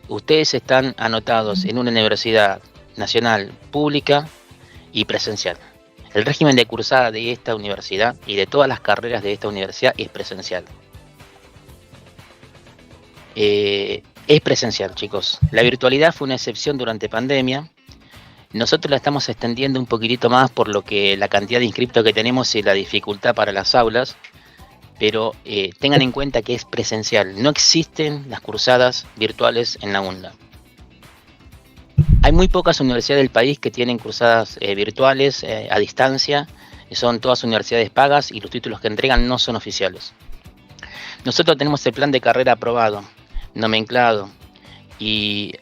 ustedes están anotados en una universidad nacional pública y presencial. El régimen de cursada de esta universidad y de todas las carreras de esta universidad es presencial. Es presencial, chicos. La virtualidad fue una excepción durante pandemia. Nosotros la estamos extendiendo un poquitito más por lo que la cantidad de inscriptos que tenemos y la dificultad para las aulas, pero tengan en cuenta que es presencial. No existen las cursadas virtuales en la UNLA. Hay muy pocas universidades del país que tienen cursadas virtuales a distancia. Son todas universidades pagas y los títulos que entregan no son oficiales. Nosotros tenemos el plan de carrera aprobado, nomenclado y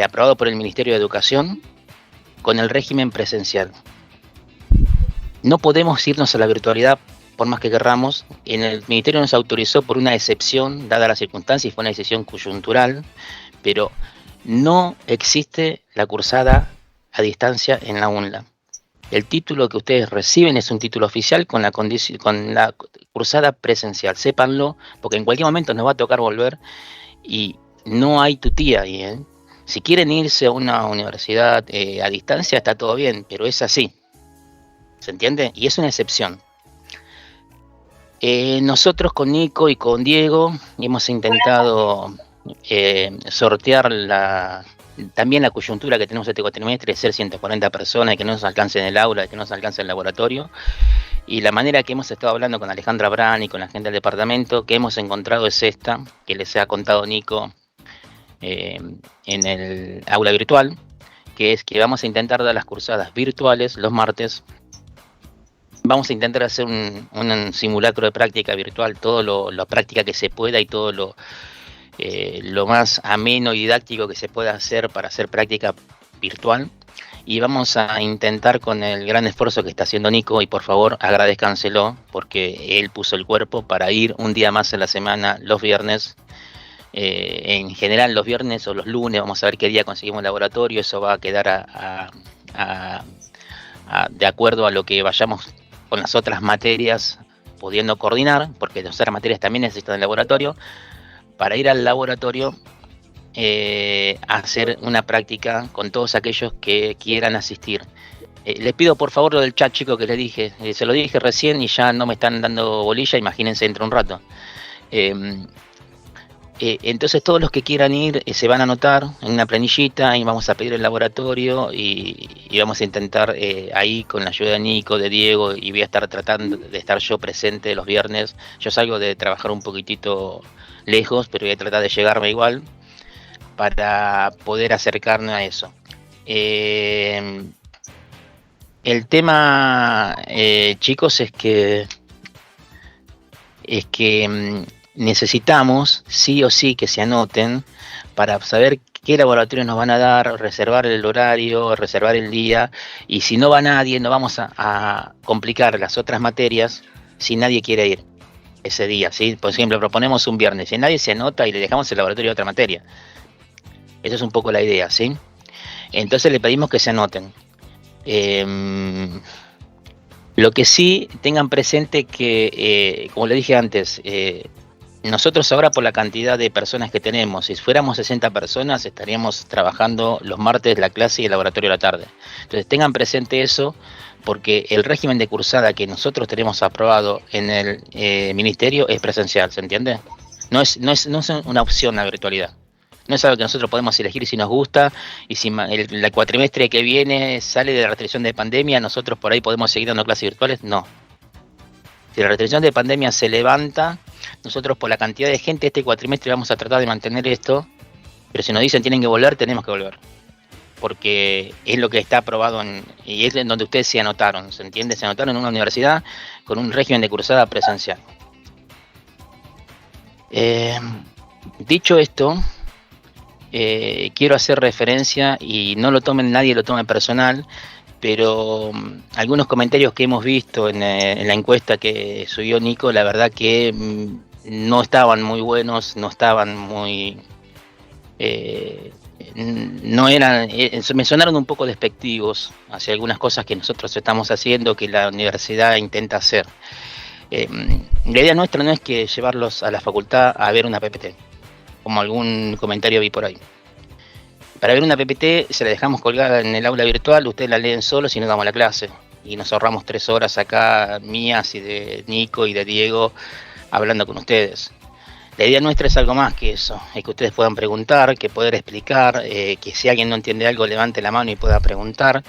aprobado por el Ministerio de Educación con el régimen presencial. No podemos irnos a la virtualidad por más que querramos. En el Ministerio nos autorizó por una excepción, dada la circunstancia, y fue una decisión coyuntural, pero no existe la cursada a distancia en la UNLA. El título que ustedes reciben es un título oficial con la cursada presencial. Sépanlo, porque en cualquier momento nos va a tocar volver y no hay tutía ahí, ¿eh? Si quieren irse a una universidad a distancia está todo bien, pero es así. ¿Se entiende? Y es una excepción. Nosotros con Nico y con Diego hemos intentado sortear también la coyuntura que tenemos este cuatrimestre, de ser 140 personas y que no nos alcance en el aula, que no nos alcance en el laboratorio. Y la manera que hemos estado hablando con Alejandra Brán y con la gente del departamento que hemos encontrado es esta, que les ha contado Nico en el aula virtual, que es que vamos a intentar dar las cursadas virtuales los martes. Vamos a intentar hacer un simulacro de práctica virtual, todo lo práctica que se pueda y todo lo más ameno y didáctico que se pueda hacer para hacer práctica virtual. Y vamos a intentar, con el gran esfuerzo que está haciendo Nico, y por favor agradezcanselo porque él puso el cuerpo para ir un día más en la semana, los viernes. En general los viernes o los lunes, vamos a ver qué día conseguimos el laboratorio. Eso va a quedar de acuerdo a lo que vayamos con las otras materias pudiendo coordinar, porque las otras materias también necesitan el laboratorio, para ir al laboratorio a hacer una práctica con todos aquellos que quieran asistir. Les pido por favor lo del chat, chicos, que les dije, se lo dije recién y ya no me están dando bolilla, imagínense dentro de un rato. Entonces todos los que quieran ir se van a anotar en una planillita y vamos a pedir el laboratorio y vamos a intentar ahí con la ayuda de Nico, de Diego, y voy a estar tratando de estar yo presente los viernes. Yo salgo de trabajar un poquitito lejos, pero voy a tratar de llegarme igual para poder acercarme a eso. El tema, chicos, es que necesitamos sí o sí que se anoten para saber qué laboratorios nos van a dar, reservar el horario, reservar el día, y si no va nadie, no vamos a complicar las otras materias si nadie quiere ir ese día, ¿sí? Por ejemplo, proponemos un viernes, si nadie se anota y le dejamos el laboratorio de otra materia. Esa es un poco la idea, ¿sí? Entonces le pedimos que se anoten. Lo que sí tengan presente que, como le dije antes, nosotros ahora por la cantidad de personas que tenemos, si fuéramos 60 personas, estaríamos trabajando los martes la clase y el laboratorio a la tarde. Entonces tengan presente eso, porque el régimen de cursada que nosotros tenemos aprobado en el ministerio es presencial, ¿se entiende? No es una opción la virtualidad. No es algo que nosotros podemos elegir si nos gusta, y si el cuatrimestre que viene sale de la restricción de pandemia, nosotros por ahí podemos seguir dando clases virtuales. No. Si la restricción de pandemia se levanta, nosotros por la cantidad de gente este cuatrimestre vamos a tratar de mantener esto, pero si nos dicen tienen que volver, tenemos que volver. Porque es lo que está aprobado y es en donde ustedes se anotaron, ¿se entiende? Se anotaron en una universidad con un régimen de cursada presencial. Dicho esto, quiero hacer referencia, y no lo tomen, nadie lo tome personal, pero algunos comentarios que hemos visto en la encuesta que subió Nico, la verdad que no estaban muy buenos, no estaban muy... no eran, me sonaron un poco despectivos hacia algunas cosas que nosotros estamos haciendo, que la universidad intenta hacer. La idea nuestra no es que llevarlos a la facultad a ver una PPT. como algún comentario vi por ahí. Para ver una PPT se la dejamos colgada en el aula virtual, ustedes la leen solos y nos damos la clase. Y nos ahorramos 3 horas acá, mías y de Nico y de Diego, hablando con ustedes. La idea nuestra es algo más que eso, es que ustedes puedan preguntar, que poder explicar, que si alguien no entiende algo levante la mano y pueda preguntar.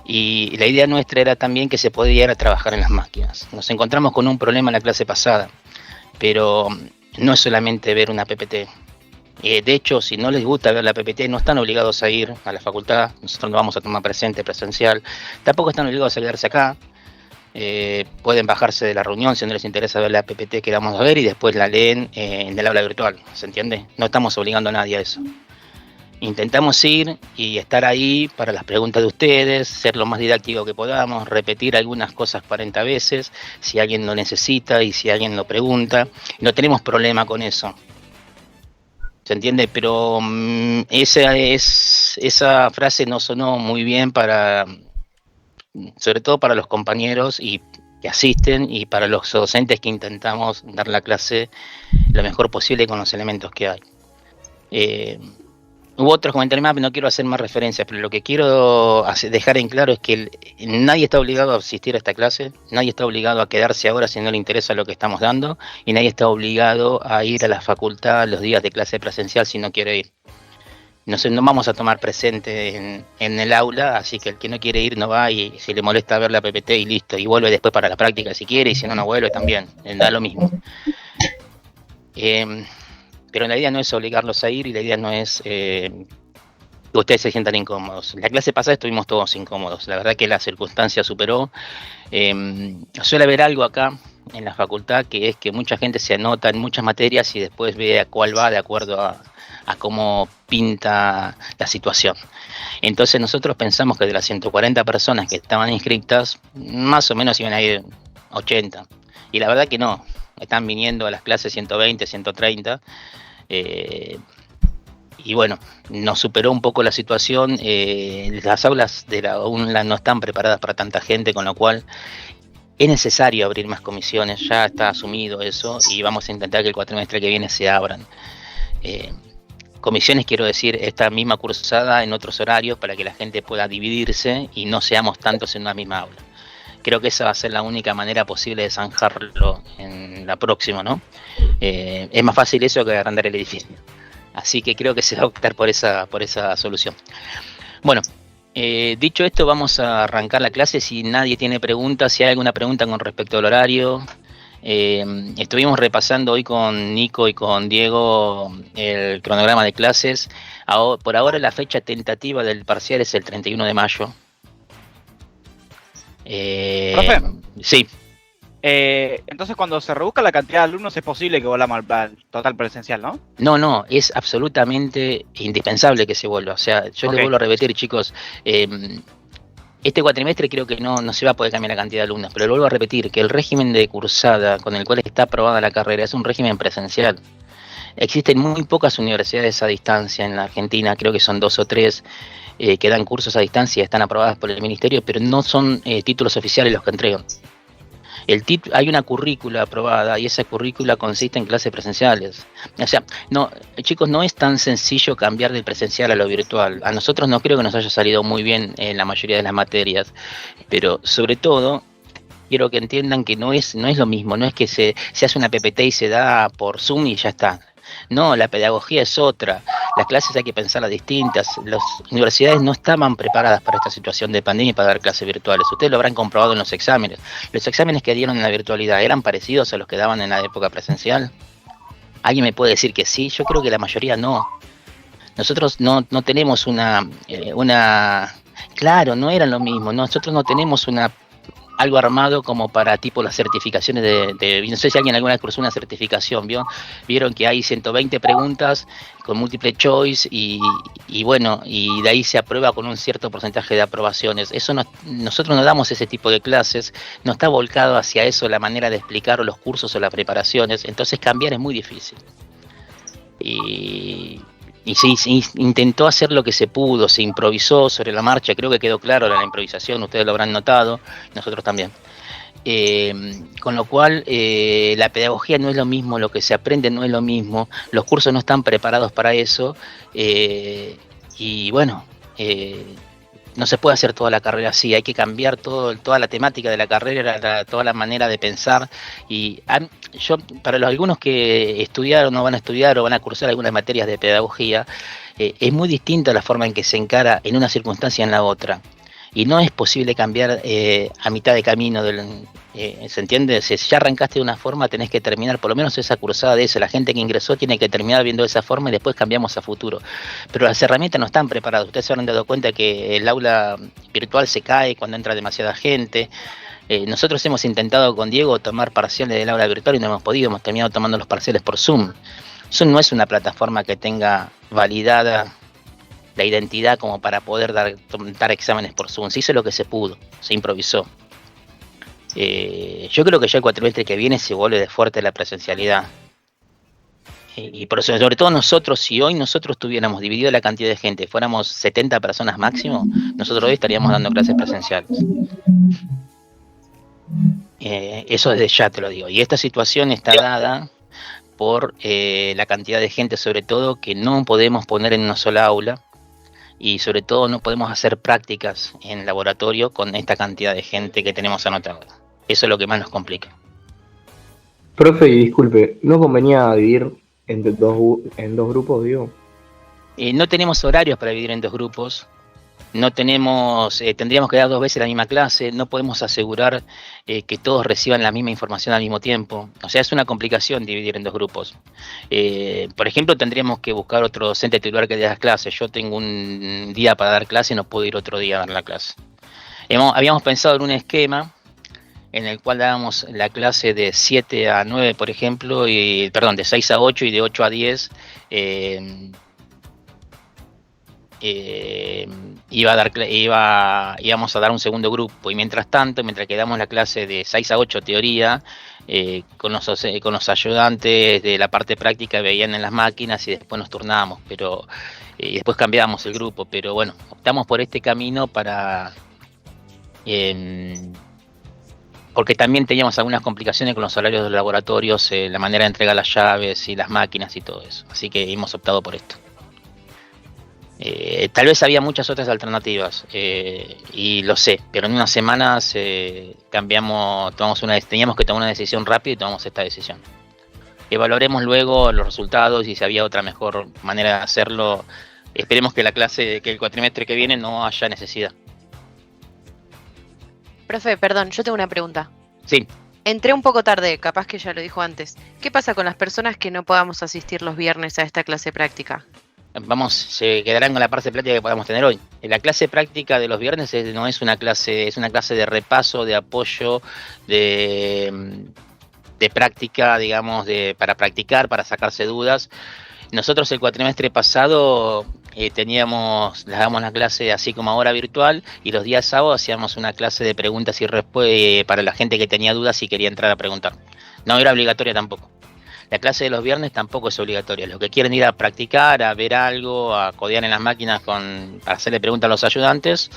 Y la idea nuestra era también que se pudiera trabajar en las máquinas. Nos encontramos con un problema en la clase pasada, pero no es solamente ver una PPT. De hecho, si no les gusta ver la PPT, no están obligados a ir a la facultad. Nosotros no vamos a tomar presencial. Tampoco están obligados a quedarse acá. Pueden bajarse de la reunión si no les interesa ver la PPT que vamos a ver y después la leen en el aula virtual. ¿Se entiende? No estamos obligando a nadie a eso. Intentamos ir y estar ahí para las preguntas de ustedes, ser lo más didáctico que podamos, repetir algunas cosas 40 veces si alguien lo necesita y si alguien lo pregunta. No tenemos problema con eso. ¿Se entiende? Pero esa frase no sonó muy bien sobre todo para los compañeros que asisten y para los docentes que intentamos dar la clase lo mejor posible con los elementos que hay. Hubo otros comentarios más, no quiero hacer más referencias, pero lo que quiero dejar en claro es que nadie está obligado a asistir a esta clase, nadie está obligado a quedarse ahora si no le interesa lo que estamos dando, y nadie está obligado a ir a la facultad los días de clase presencial si no quiere ir. No vamos a tomar presente en el aula, así que el que no quiere ir no va y si le molesta ver la PPT y listo, y vuelve después para la práctica si quiere, y si no, no vuelve también, da lo mismo. Pero la idea no es obligarlos a ir y la idea no es que ustedes se sientan incómodos. La clase pasada estuvimos todos incómodos. La verdad que la circunstancia superó. Suele haber algo acá en la facultad que es que mucha gente se anota en muchas materias y después ve a cuál va de acuerdo a cómo pinta la situación. Entonces nosotros pensamos que de las 140 personas que estaban inscritas, más o menos iban a ir 80. Y la verdad que no. Están viniendo a las clases 120, 130. Y bueno, nos superó un poco la situación. Las aulas de la UNLA no están preparadas para tanta gente, con lo cual es necesario abrir más comisiones. Ya está asumido eso y vamos a intentar que el cuatrimestre que viene se abran. Comisiones, quiero decir, esta misma cursada en otros horarios para que la gente pueda dividirse y no seamos tantos en una misma aula. Creo que esa va a ser la única manera posible de zanjarlo en la próxima, ¿no? Es más fácil eso que agrandar el edificio. Así que creo que se va a optar por esa solución. Bueno, dicho esto, vamos a arrancar la clase. Si nadie tiene preguntas, si hay alguna pregunta con respecto al horario. Estuvimos repasando hoy con Nico y con Diego el cronograma de clases. Por ahora la fecha tentativa del parcial es el 31 de mayo. ¿Profe? Sí. Entonces cuando se reduzca la cantidad de alumnos es posible que volvamos al total presencial, ¿no? No, es absolutamente indispensable que se vuelva. O sea, yo les vuelvo a repetir, chicos, este cuatrimestre creo que no se va a poder cambiar la cantidad de alumnos, pero lo vuelvo a repetir, que el régimen de cursada con el cual está aprobada la carrera es un régimen presencial. Existen muy pocas universidades a distancia en la Argentina, creo que son 2 o 3 que dan cursos a distancia y están aprobadas por el ministerio, pero no son títulos oficiales los que entregan. Hay una currícula aprobada y esa currícula consiste en clases presenciales. O sea, no, chicos, no es tan sencillo cambiar del presencial a lo virtual. A nosotros no creo que nos haya salido muy bien en la mayoría de las materias, pero sobre todo quiero que entiendan que no es lo mismo, no es que se hace una PPT y se da por Zoom y ya está. No, la pedagogía es otra, las clases hay que pensarlas distintas, las universidades no estaban preparadas para esta situación de pandemia y para dar clases virtuales. Ustedes lo habrán comprobado en los exámenes. Los exámenes que dieron en la virtualidad, ¿eran parecidos a los que daban en la época presencial? ¿Alguien me puede decir que sí? Yo creo que la mayoría no. Nosotros no tenemos claro, no eran lo mismo. Nosotros no tenemos algo armado como para tipo las certificaciones no sé si alguien alguna vez cursó una certificación, vieron que hay 120 preguntas con múltiple choice y bueno, y de ahí se aprueba con un cierto porcentaje de aprobaciones. Nosotros no damos ese tipo de clases, no está volcado hacia eso la manera de explicar los cursos o las preparaciones, entonces cambiar es muy difícil. Y se intentó hacer lo que se pudo, se improvisó sobre la marcha, creo que quedó claro la improvisación, ustedes lo habrán notado, nosotros también. Con lo cual la pedagogía no es lo mismo, lo que se aprende no es lo mismo, los cursos no están preparados para eso, y bueno, no se puede hacer toda la carrera así, hay que cambiar toda la temática de la carrera, toda la manera de pensar. Y yo, para algunos que estudiaron o van a estudiar o van a cursar algunas materias de pedagogía, es muy distinta la forma en que se encara en una circunstancia y en la otra. Y no es posible cambiar a mitad de camino. ¿Se entiende? Si ya arrancaste de una forma, tenés que terminar, por lo menos esa cursada de eso. La gente que ingresó tiene que terminar viendo de esa forma y después cambiamos a futuro. Pero las herramientas no están preparadas. Ustedes se habrán dado cuenta que el aula virtual se cae cuando entra demasiada gente. Nosotros hemos intentado con Diego tomar parciales del aula virtual y no hemos podido. Hemos terminado tomando los parciales por Zoom. Zoom no es una plataforma que tenga validada la identidad como para poder dar exámenes por Zoom. Se hizo lo que se pudo, se improvisó. Yo creo que ya el cuatrimestre que viene se vuelve de fuerte la presencialidad. Y por eso, sobre todo nosotros, si hoy nosotros tuviéramos dividido la cantidad de gente, fuéramos 70 personas máximo, nosotros hoy estaríamos dando clases presenciales. Eso desde ya te lo digo. Y esta situación está dada por la cantidad de gente, sobre todo, que no podemos poner en una sola aula. Y sobre todo no podemos hacer prácticas en laboratorio con esta cantidad de gente que tenemos anotada. Eso es lo que más nos complica. Profe, y disculpe, ¿no convenía dividir en dos grupos, digo? No tenemos horarios para dividir en dos grupos. No tenemos, tendríamos que dar 2 veces la misma clase, no podemos asegurar que todos reciban la misma información al mismo tiempo. O sea, es una complicación dividir en 2 grupos. Por ejemplo, tendríamos que buscar otro docente titular que dé las clases. Yo tengo un día para dar clase y no puedo ir otro día a dar la clase. Habíamos pensado en un esquema en el cual dábamos la clase de 7 a 9, por ejemplo, de 6 a 8 y de 8 a 10. Íbamos a dar un segundo grupo, y mientras tanto, mientras que damos la clase de 6 a 8 teoría, con los ayudantes de la parte práctica veían en las máquinas y después nos turnábamos, y después cambiábamos el grupo. Pero bueno, optamos por este camino porque también teníamos algunas complicaciones con los horarios de los laboratorios, la manera de entregar las llaves y las máquinas y todo eso, así que hemos optado por esto. Tal vez había muchas otras alternativas, y lo sé, pero en unas semanas teníamos que tomar una decisión rápida y tomamos esta decisión. Evaluaremos luego los resultados y si había otra mejor manera de hacerlo. Esperemos que el cuatrimestre que viene no haya necesidad. Profe, perdón, yo tengo una pregunta. Sí. Entré un poco tarde, capaz que ya lo dijo antes. ¿Qué pasa con las personas que no podamos asistir los viernes a esta clase práctica? Se quedarán con la parte práctica que podamos tener hoy. La clase práctica de los viernes no es una clase, es una clase de repaso, de apoyo, de práctica, digamos, para practicar, para sacarse dudas. Nosotros el cuatrimestre pasado dábamos la clase así como ahora virtual, y los días sábados hacíamos una clase de preguntas y respuestas para la gente que tenía dudas y quería entrar a preguntar. No era obligatoria tampoco. La clase de los viernes tampoco es obligatoria. Los que quieren ir a practicar, a ver algo, a codear en las máquinas para hacerle preguntas a los ayudantes,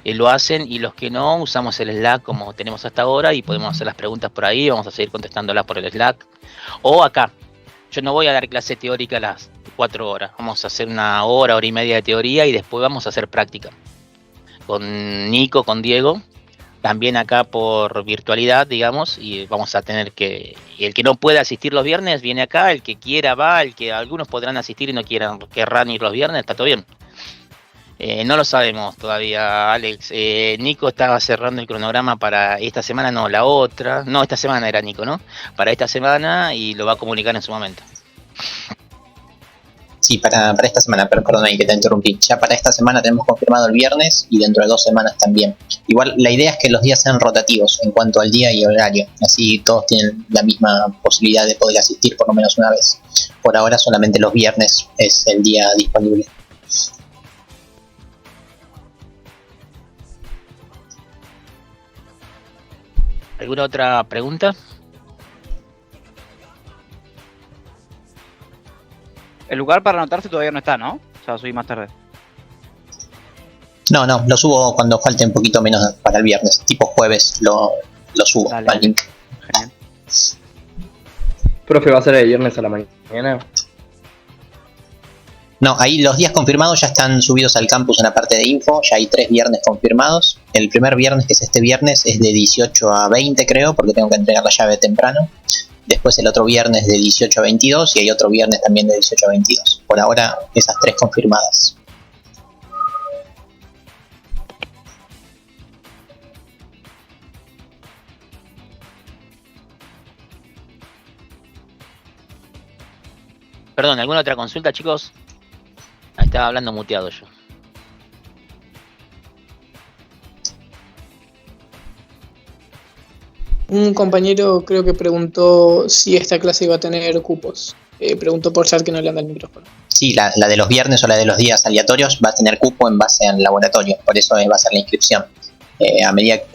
lo hacen, y los que no, usamos el Slack como tenemos hasta ahora y podemos hacer las preguntas por ahí, vamos a seguir contestándolas por el Slack. O acá, yo no voy a dar clase teórica a las 4 horas, vamos a hacer 1 hora, hora y media de teoría y después vamos a hacer práctica. Con Nico, con Diego, también acá por virtualidad, digamos, y vamos a tener y el que no pueda asistir los viernes viene acá, el que quiera va, algunos podrán asistir y no querrán ir los viernes, está todo bien. No lo sabemos todavía, Alex. Nico estaba cerrando el cronograma para esta semana, no, la otra. No, esta semana era Nico, ¿no? Para esta semana, y lo va a comunicar en su momento. Sí, para esta semana, pero perdón que te interrumpí. Ya para esta semana tenemos confirmado el viernes y dentro de 2 semanas también. Igual la idea es que los días sean rotativos en cuanto al día y horario. Así todos tienen la misma posibilidad de poder asistir por lo menos una vez. Por ahora solamente los viernes es el día disponible. ¿Alguna otra pregunta? El lugar para anotarse todavía no está, ¿no? O sea, subí más tarde. No, lo subo cuando falte un poquito menos para el viernes, tipo jueves lo lo subo Dale, al link. Genial. Profe, ¿va a ser el viernes a la mañana? No, ahí los días confirmados ya están subidos al campus en la parte de info, ya hay 3 viernes confirmados. El primer viernes, que es este viernes, es de 18 a 20 creo, porque tengo que entregar la llave temprano. Después el otro viernes de 18 a 22 y hay otro viernes también de 18 a 22. Por ahora esas 3 confirmadas. Perdón, ¿alguna otra consulta, chicos? Ahí estaba hablando muteado yo. Un compañero creo que preguntó si esta clase iba a tener cupos. Preguntó por chat que no le anda el micrófono. Sí, la de los viernes o la de los días aleatorios va a tener cupo en base al laboratorio, por eso va a ser la inscripción.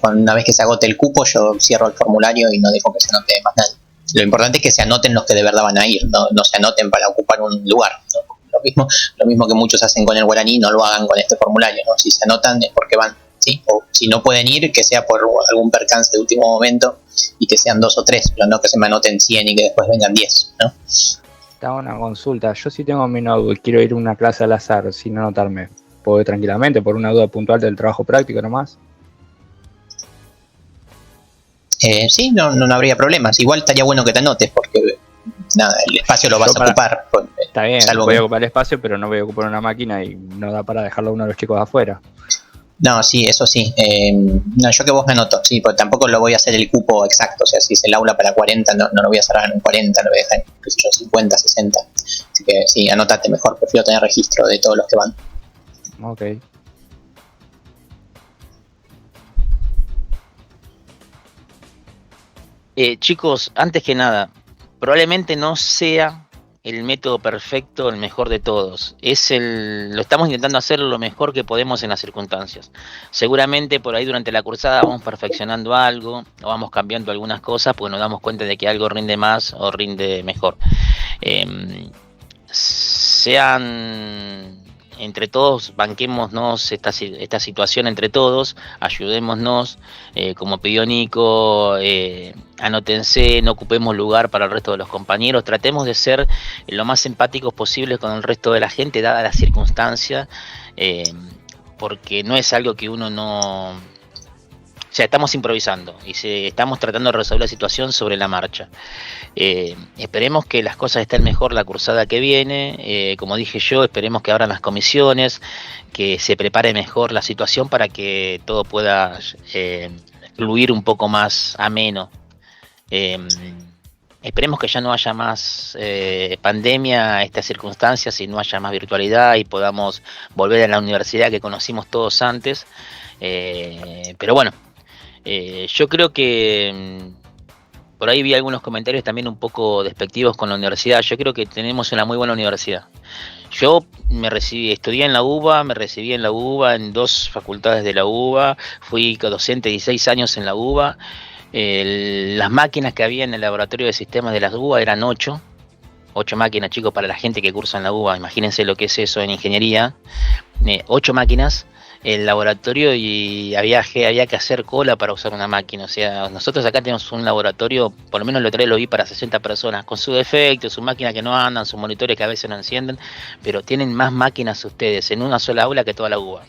Una vez que se agote el cupo, yo cierro el formulario y no dejo que se anote más nadie. Lo importante es que se anoten los que de verdad van a ir, no se anoten para ocupar un lugar, ¿no? Lo mismo que muchos hacen con el guaraní, no lo hagan con este formulario, ¿no? Si se anotan es porque van, ¿sí? O si no pueden ir, que sea por algún percance de último momento y que sean 2 o 3, pero no que se me anoten 100 y que después vengan 10, ¿no? Te hago una consulta. Yo si tengo mi notebook y quiero ir a una clase al azar sin anotarme, ¿puedo ir tranquilamente por una duda puntual del trabajo práctico nomás? Sí, no habría problemas. Igual estaría bueno que te anotes porque nada, el espacio lo vas a ocupar. Está bien, salvo voy que- a ocupar el espacio, pero no voy a ocupar una máquina y no da para dejarlo a uno de los chicos afuera. No, sí, eso sí. No, yo que vos me anoto, sí, porque tampoco lo voy a hacer el cupo exacto. O sea, si es el aula para 40, no lo voy a cerrar en 40, lo voy a dejar en, qué sé yo, 50, 60. Así que sí, anótate mejor. Prefiero tener registro de todos los que van. Ok. Chicos, antes que nada, probablemente no sea el método perfecto, el mejor de todos. Lo estamos intentando hacer lo mejor que podemos en las circunstancias. Seguramente por ahí durante la cursada vamos perfeccionando algo, o vamos cambiando algunas cosas, porque nos damos cuenta de que algo rinde más o rinde mejor. Sean entre todos, banquémonos esta situación entre todos, ayudémonos, como pidió Nico, anótense, no ocupemos lugar para el resto de los compañeros, tratemos de ser lo más empáticos posibles con el resto de la gente, dada la circunstancia, porque no es algo que uno no... O sea, estamos improvisando y estamos tratando de resolver la situación sobre la marcha. Esperemos que las cosas estén mejor la cursada que viene. Como dije yo, esperemos que abran las comisiones, que se prepare mejor la situación para que todo pueda fluir un poco más ameno. Esperemos que ya no haya más pandemia, estas circunstancias, y no haya más virtualidad y podamos volver a la universidad que conocimos todos antes. Pero bueno, yo creo que por ahí vi algunos comentarios también un poco despectivos con la universidad. Yo creo que tenemos una muy buena universidad. Yo estudié en la UBA, me recibí en la UBA, en 2 facultades de la UBA, fui docente 16 años en la UBA. Las máquinas que había en el laboratorio de sistemas de las UBA eran 8 máquinas, chicos, para la gente que cursa en la UBA. Imagínense lo que es eso en ingeniería. 8 máquinas. El laboratorio y había que hacer cola para usar una máquina. O sea, nosotros acá tenemos un laboratorio, por lo menos lo vi para 60 personas, con sus defectos, sus máquinas que no andan, sus monitores que a veces no encienden, pero tienen más máquinas ustedes en una sola aula que toda la UBA.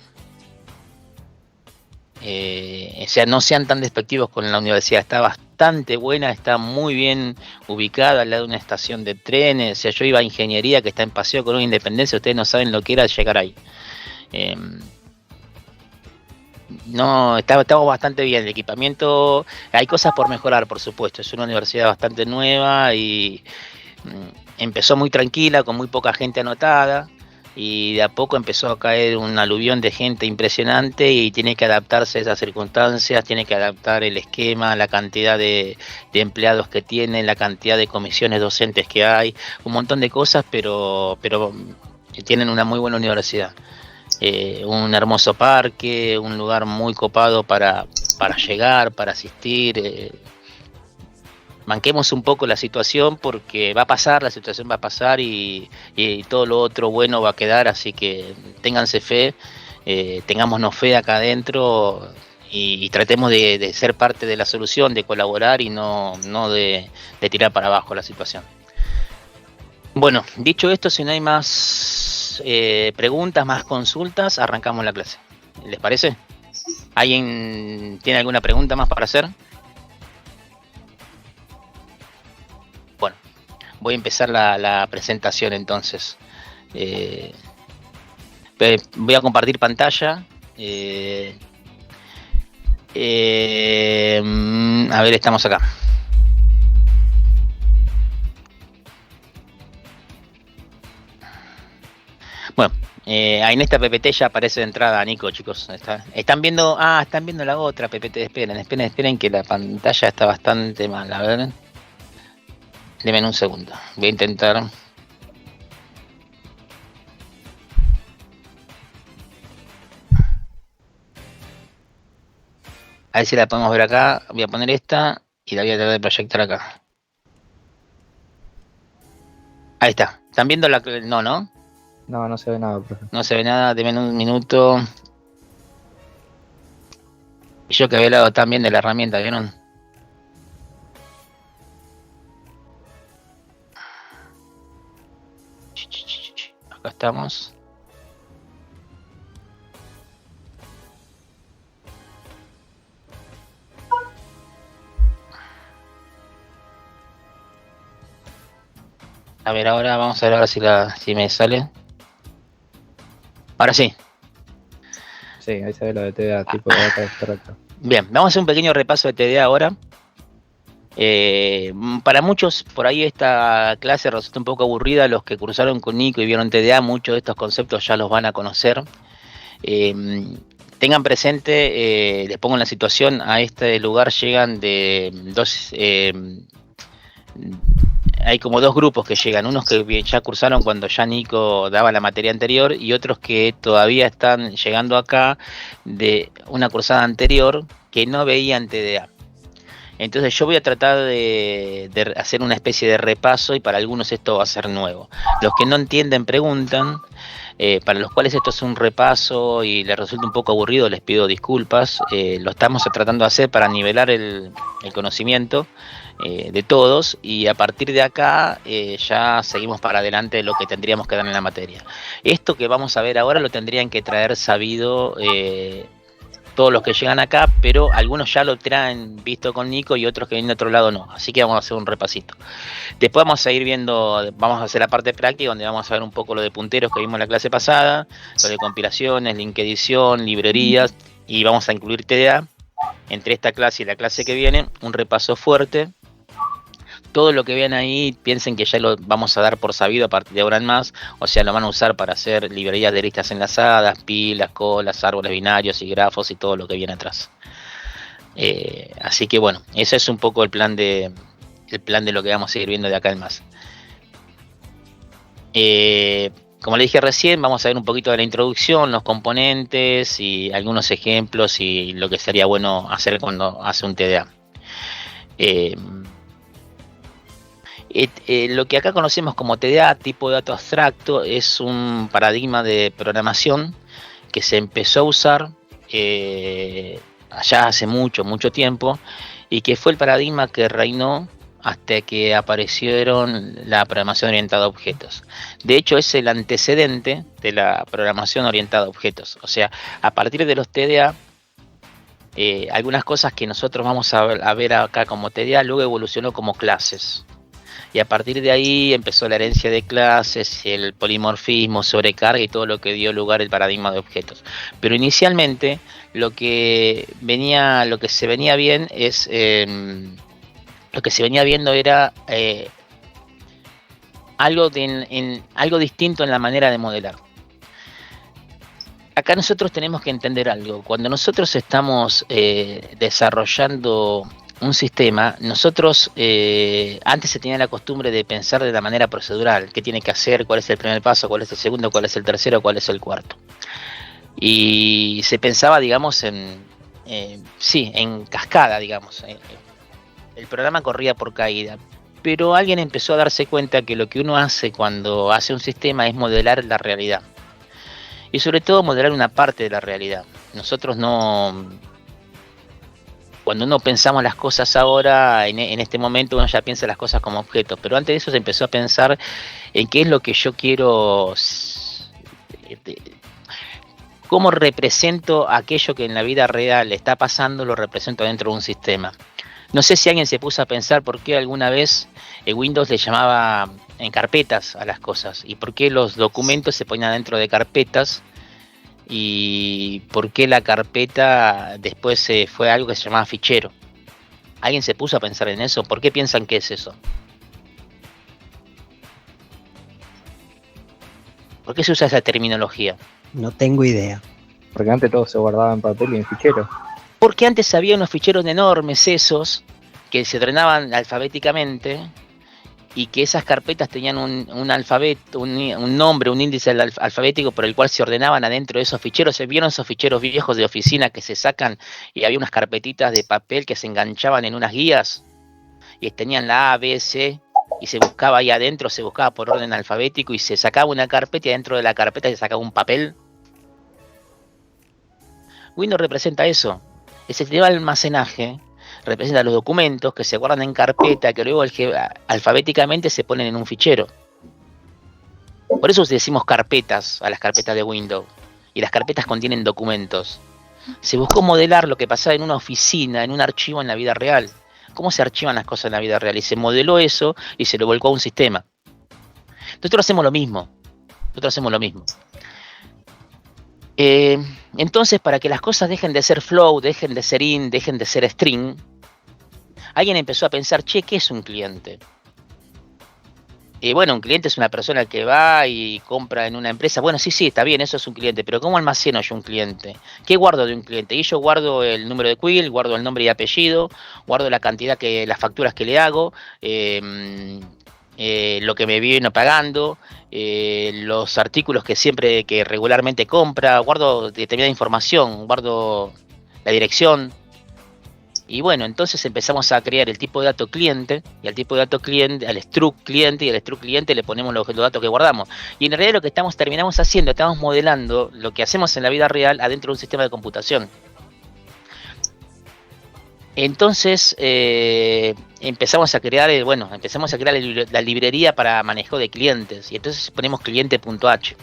O sea, no sean tan despectivos con la universidad, está bastante buena, está muy bien ubicada al lado de una estación de trenes. O sea, yo iba a ingeniería que está en Paseo Colón Independencia, ustedes no saben lo que era llegar ahí. No, estamos bastante bien. El equipamiento, hay cosas por mejorar, por supuesto. Es una universidad bastante nueva y empezó muy tranquila, con muy poca gente anotada, y de a poco empezó a caer un aluvión de gente impresionante y tiene que adaptarse a esas circunstancias, tiene que adaptar el esquema, la cantidad de empleados que tiene, la cantidad de comisiones docentes que hay, un montón de cosas, pero tienen una muy buena universidad. Un hermoso parque, un lugar muy copado para llegar, para asistir. Manquemos un poco la situación porque va a pasar, la situación va a pasar y todo lo otro bueno va a quedar, así que ténganse fe, tengámonos fe acá adentro y tratemos de ser parte de la solución, de colaborar y no de tirar para abajo la situación. Bueno, dicho esto, si no hay más preguntas, más consultas, arrancamos la clase. ¿Les parece? ¿Alguien tiene alguna pregunta más para hacer? Bueno, voy a empezar la presentación entonces. Voy a compartir pantalla. A ver, estamos acá. Bueno, ahí en esta PPT ya aparece de entrada Nico, chicos. Están viendo la otra PPT. Esperen que la pantalla está bastante mal. A ver. Denme un segundo. Voy a intentar. A ver si la podemos ver acá. Voy a poner esta y la voy a tratar de proyectar acá. Ahí está. ¿Están viendo la? No, ¿no? No, no se ve nada, profe. No se ve nada. Denme un minuto. Y yo que había hablado también de la herramienta, ¿vieron? Acá estamos. A ver, ahora vamos a ver ahora si me sale. Ahora sí. Sí, ahí se ve lo de TDA, tipo de data abstracta. Bien, vamos a hacer un pequeño repaso de TDA ahora. Para muchos, por ahí esta clase resulta un poco aburrida. Los que cursaron con Nico y vieron TDA, muchos de estos conceptos ya los van a conocer. Tengan presente, les pongo en la situación, a este lugar llegan de dos... hay como dos grupos que llegan, unos que ya cursaron cuando ya Nico daba la materia anterior y otros que todavía están llegando acá de una cursada anterior que no veían TDA. Entonces yo voy a tratar de hacer una especie de repaso y para algunos esto va a ser nuevo. Los que no entienden preguntan, para los cuales esto es un repaso y les resulta un poco aburrido les pido disculpas. Lo estamos tratando de hacer para nivelar el conocimiento de todos y a partir de acá ya seguimos para adelante de lo que tendríamos que dar en la materia. Esto que vamos a ver ahora lo tendrían que traer sabido todos los que llegan acá, pero algunos ya lo traen visto con Nico y otros que vienen de otro lado no, así que vamos a hacer un repasito. Después vamos a ir viendo, vamos a hacer la parte práctica donde vamos a ver un poco lo de punteros que vimos en la clase pasada, lo de compilaciones, link edición, librerías y vamos a incluir TDA. Entre esta clase y la clase que viene, un repaso fuerte. Todo lo que vean ahí, piensen que ya lo vamos a dar por sabido a partir de ahora en más, o sea, lo van a usar para hacer librerías de listas enlazadas, pilas, colas, árboles binarios y grafos y todo lo que viene atrás. Así que bueno, ese es un poco el plan de lo que vamos a seguir viendo de acá en más. Como le dije recién, vamos a ver un poquito de la introducción, los componentes y algunos ejemplos y lo que sería bueno hacer cuando hace un TDA. Lo que acá conocemos como TDA, tipo de dato abstracto, es un paradigma de programación que se empezó a usar allá hace mucho tiempo y que fue el paradigma que reinó hasta que aparecieron la programación orientada a objetos. De hecho, es el antecedente de la programación orientada a objetos. O sea, a partir de los TDA, algunas cosas que nosotros vamos a ver acá como TDA luego evolucionó como clases. Y a partir de ahí empezó la herencia de clases, el polimorfismo, sobrecarga y todo lo que dio lugar al paradigma de objetos. Pero inicialmente lo que se venía viendo era algo distinto en la manera de modelar. Acá nosotros tenemos que entender algo. Cuando nosotros estamos desarrollando un sistema, nosotros antes se tenía la costumbre de pensar de la manera procedural, qué tiene que hacer, cuál es el primer paso, cuál es el segundo, cuál es el tercero, cuál es el cuarto. Y se pensaba, digamos, en cascada, digamos. El programa corría por caída. Pero alguien empezó a darse cuenta que lo que uno hace cuando hace un sistema es modelar la realidad. Y sobre todo modelar una parte de la realidad. Nosotros no cuando uno pensamos las cosas ahora, en este momento uno ya piensa las cosas como objetos, pero antes de eso se empezó a pensar en qué es lo que yo quiero, cómo represento aquello que en la vida real está pasando, lo represento dentro de un sistema. No sé si alguien se puso a pensar por qué alguna vez Windows le llamaba en carpetas a las cosas y por qué los documentos se ponían dentro de carpetas y por qué la carpeta después fue algo que se llamaba fichero. ¿Alguien se puso a pensar en eso? ¿Por qué piensan que es eso? ¿Por qué se usa esa terminología? No tengo idea. Porque antes todo se guardaba en papel y en fichero. Porque antes había unos ficheros enormes esos que se ordenaban alfabéticamente y que esas carpetas tenían un alfabeto, un nombre, un índice alfabético por el cual se ordenaban adentro de esos ficheros. ¿Se vieron esos ficheros viejos de oficina que se sacan y había unas carpetitas de papel que se enganchaban en unas guías y tenían la A, B, C y se buscaba ahí adentro, se buscaba por orden alfabético y se sacaba una carpeta y dentro de la carpeta se sacaba un papel? Windows representa eso. Ese sistema de almacenaje representa los documentos que se guardan en carpeta, que luego alfabéticamente se ponen en un fichero. Por eso decimos carpetas a las carpetas de Windows. Y las carpetas contienen documentos. Se buscó modelar lo que pasaba en una oficina, en un archivo en la vida real. Cómo se archivan las cosas en la vida real. Y se modeló eso y se lo volcó a un sistema. Nosotros hacemos lo mismo. Entonces, para que las cosas dejen de ser flow, dejen de ser int, dejen de ser string, alguien empezó a pensar, che, ¿qué es un cliente? Bueno, un cliente es una persona que va y compra en una empresa. Bueno, sí, está bien, eso es un cliente, pero ¿cómo almaceno yo un cliente? ¿Qué guardo de un cliente? Y yo guardo el número de quill, guardo el nombre y apellido, guardo la cantidad las facturas que le hago, lo que me viene pagando, los artículos que regularmente compra, guardo determinada información, guardo la dirección. Y bueno, entonces empezamos a crear el tipo de dato cliente, y al tipo de dato cliente, al struct cliente, y al struct cliente le ponemos los datos que guardamos. Y en realidad lo que terminamos haciendo, estamos modelando lo que hacemos en la vida real adentro de un sistema de computación. Entonces empezamos a crear la librería para manejo de clientes y entonces ponemos cliente.h.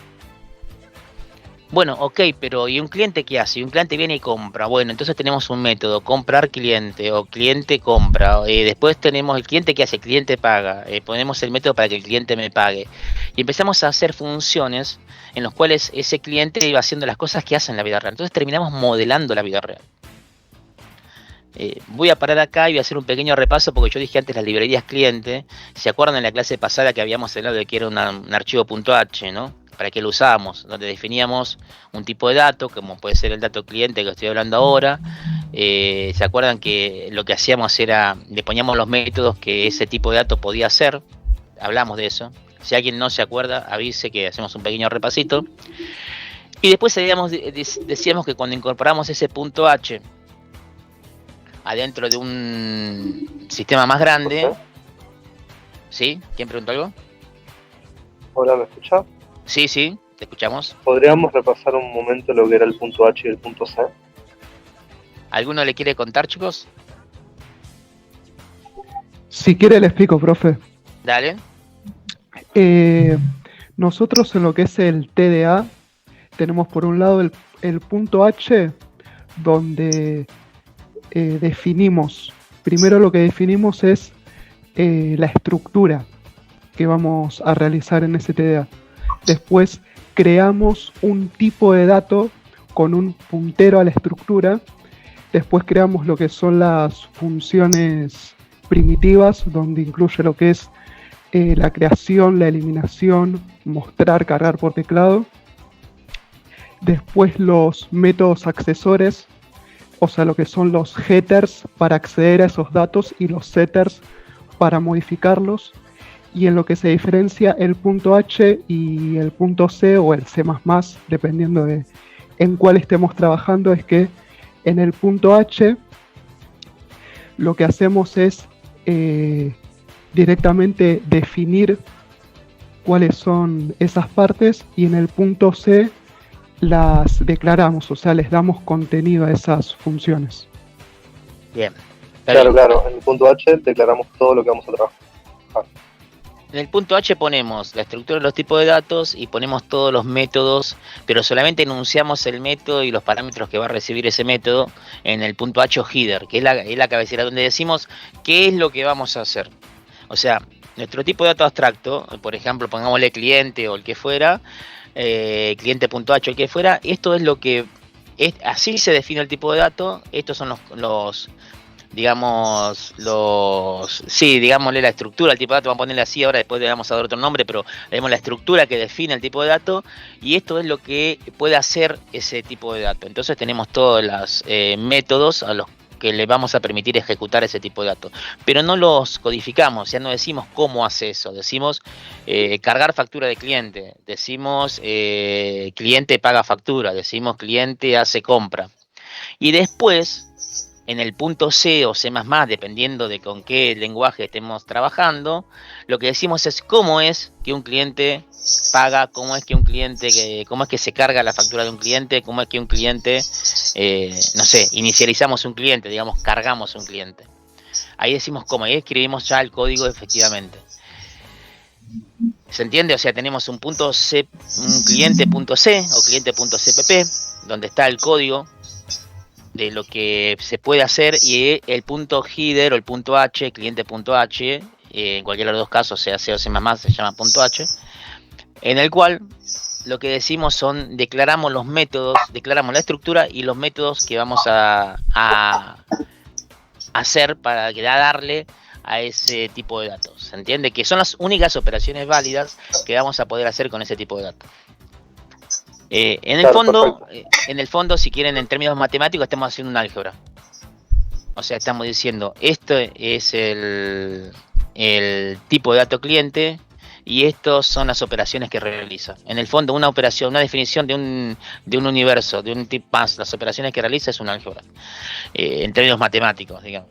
Bueno, ok, pero ¿y un cliente qué hace? Y un cliente viene y compra. Bueno, entonces tenemos un método, comprar cliente o cliente compra. Después tenemos el cliente que hace, cliente paga. Ponemos el método para que el cliente me pague. Y empezamos a hacer funciones en las cuales ese cliente iba haciendo las cosas que hace en la vida real. Entonces terminamos modelando la vida real. Voy a parar acá y voy a hacer un pequeño repaso porque yo dije antes las librerías cliente. ¿Se acuerdan en la clase pasada que habíamos hablado de que era un archivo .h, ¿no? ¿Para qué lo usábamos? Donde definíamos un tipo de dato, como puede ser el dato cliente que estoy hablando ahora. ¿Se acuerdan que lo que hacíamos era, le poníamos los métodos que ese tipo de dato podía hacer? Hablamos de eso. Si alguien no se acuerda, avise que hacemos un pequeño repasito. Y después decíamos que cuando incorporamos ese .h adentro de un sistema más grande... ¿Sí? ¿Quién preguntó algo? Hola, ¿me escuchás? Sí, te escuchamos. ¿Podríamos repasar un momento lo que era el .h y el .c? ¿Alguno le quiere contar, chicos? Si quiere le explico, profe. Dale. Nosotros en lo que es el TDA tenemos por un lado el .h donde definimos, primero lo que definimos es la estructura que vamos a realizar en ese TDA. Después creamos un tipo de dato con un puntero a la estructura. Después creamos lo que son las funciones primitivas, donde incluye lo que es la creación, la eliminación, mostrar, cargar por teclado. Después los métodos accesores, o sea, lo que son los headers para acceder a esos datos y los setters para modificarlos. Y en lo que se diferencia el .h y el .c o el C++, dependiendo de en cuál estemos trabajando, es que en el .h lo que hacemos es directamente definir cuáles son esas partes y en el .c las declaramos, o sea, les damos contenido a esas funciones. Bien. Claro, claro. En el punto H declaramos todo lo que vamos a trabajar. En el punto H ponemos la estructura de los tipos de datos y ponemos todos los métodos, pero solamente enunciamos el método y los parámetros que va a recibir ese método en el punto H o header, que es la cabecera, donde decimos qué es lo que vamos a hacer. O sea, nuestro tipo de dato abstracto, por ejemplo, pongámosle cliente o el que fuera, cliente.h o el que fuera, esto es lo que es, así se define el tipo de dato. Estos son digámosle la estructura del tipo de dato, vamos a ponerle así, ahora después le vamos a dar otro nombre, pero tenemos la estructura que define el tipo de dato, y esto es lo que puede hacer ese tipo de dato. Entonces tenemos todos los métodos a los que le vamos a permitir ejecutar ese tipo de datos, pero no los codificamos, ya no decimos cómo hace eso, decimos cargar factura de cliente, decimos cliente paga factura, decimos cliente hace compra, y después en el punto C o C++, dependiendo de con qué lenguaje estemos trabajando, lo que decimos es cómo es que un cliente paga, cómo es que se carga la factura de un cliente, cómo es que un cliente, inicializamos un cliente, digamos, cargamos un cliente. Ahí decimos cómo, ahí escribimos ya el código efectivamente. ¿Se entiende? O sea, tenemos un punto C, un cliente.c o cliente.cpp, donde está el código de lo que se puede hacer, y el punto header o el punto H, cliente.h, en cualquiera de los dos casos, sea C o C++, se llama punto H, en el cual lo que decimos son, declaramos los métodos, declaramos la estructura y los métodos que vamos a hacer para darle a ese tipo de datos. ¿Se entiende? Que son las únicas operaciones válidas que vamos a poder hacer con ese tipo de datos. En el fondo, si quieren, en términos matemáticos, estamos haciendo un álgebra. O sea, estamos diciendo, este es el tipo de dato cliente y estos son las operaciones que realiza. En el fondo, una operación, una definición de un universo, de un tipo más, las operaciones que realiza es un álgebra. En términos matemáticos, digamos.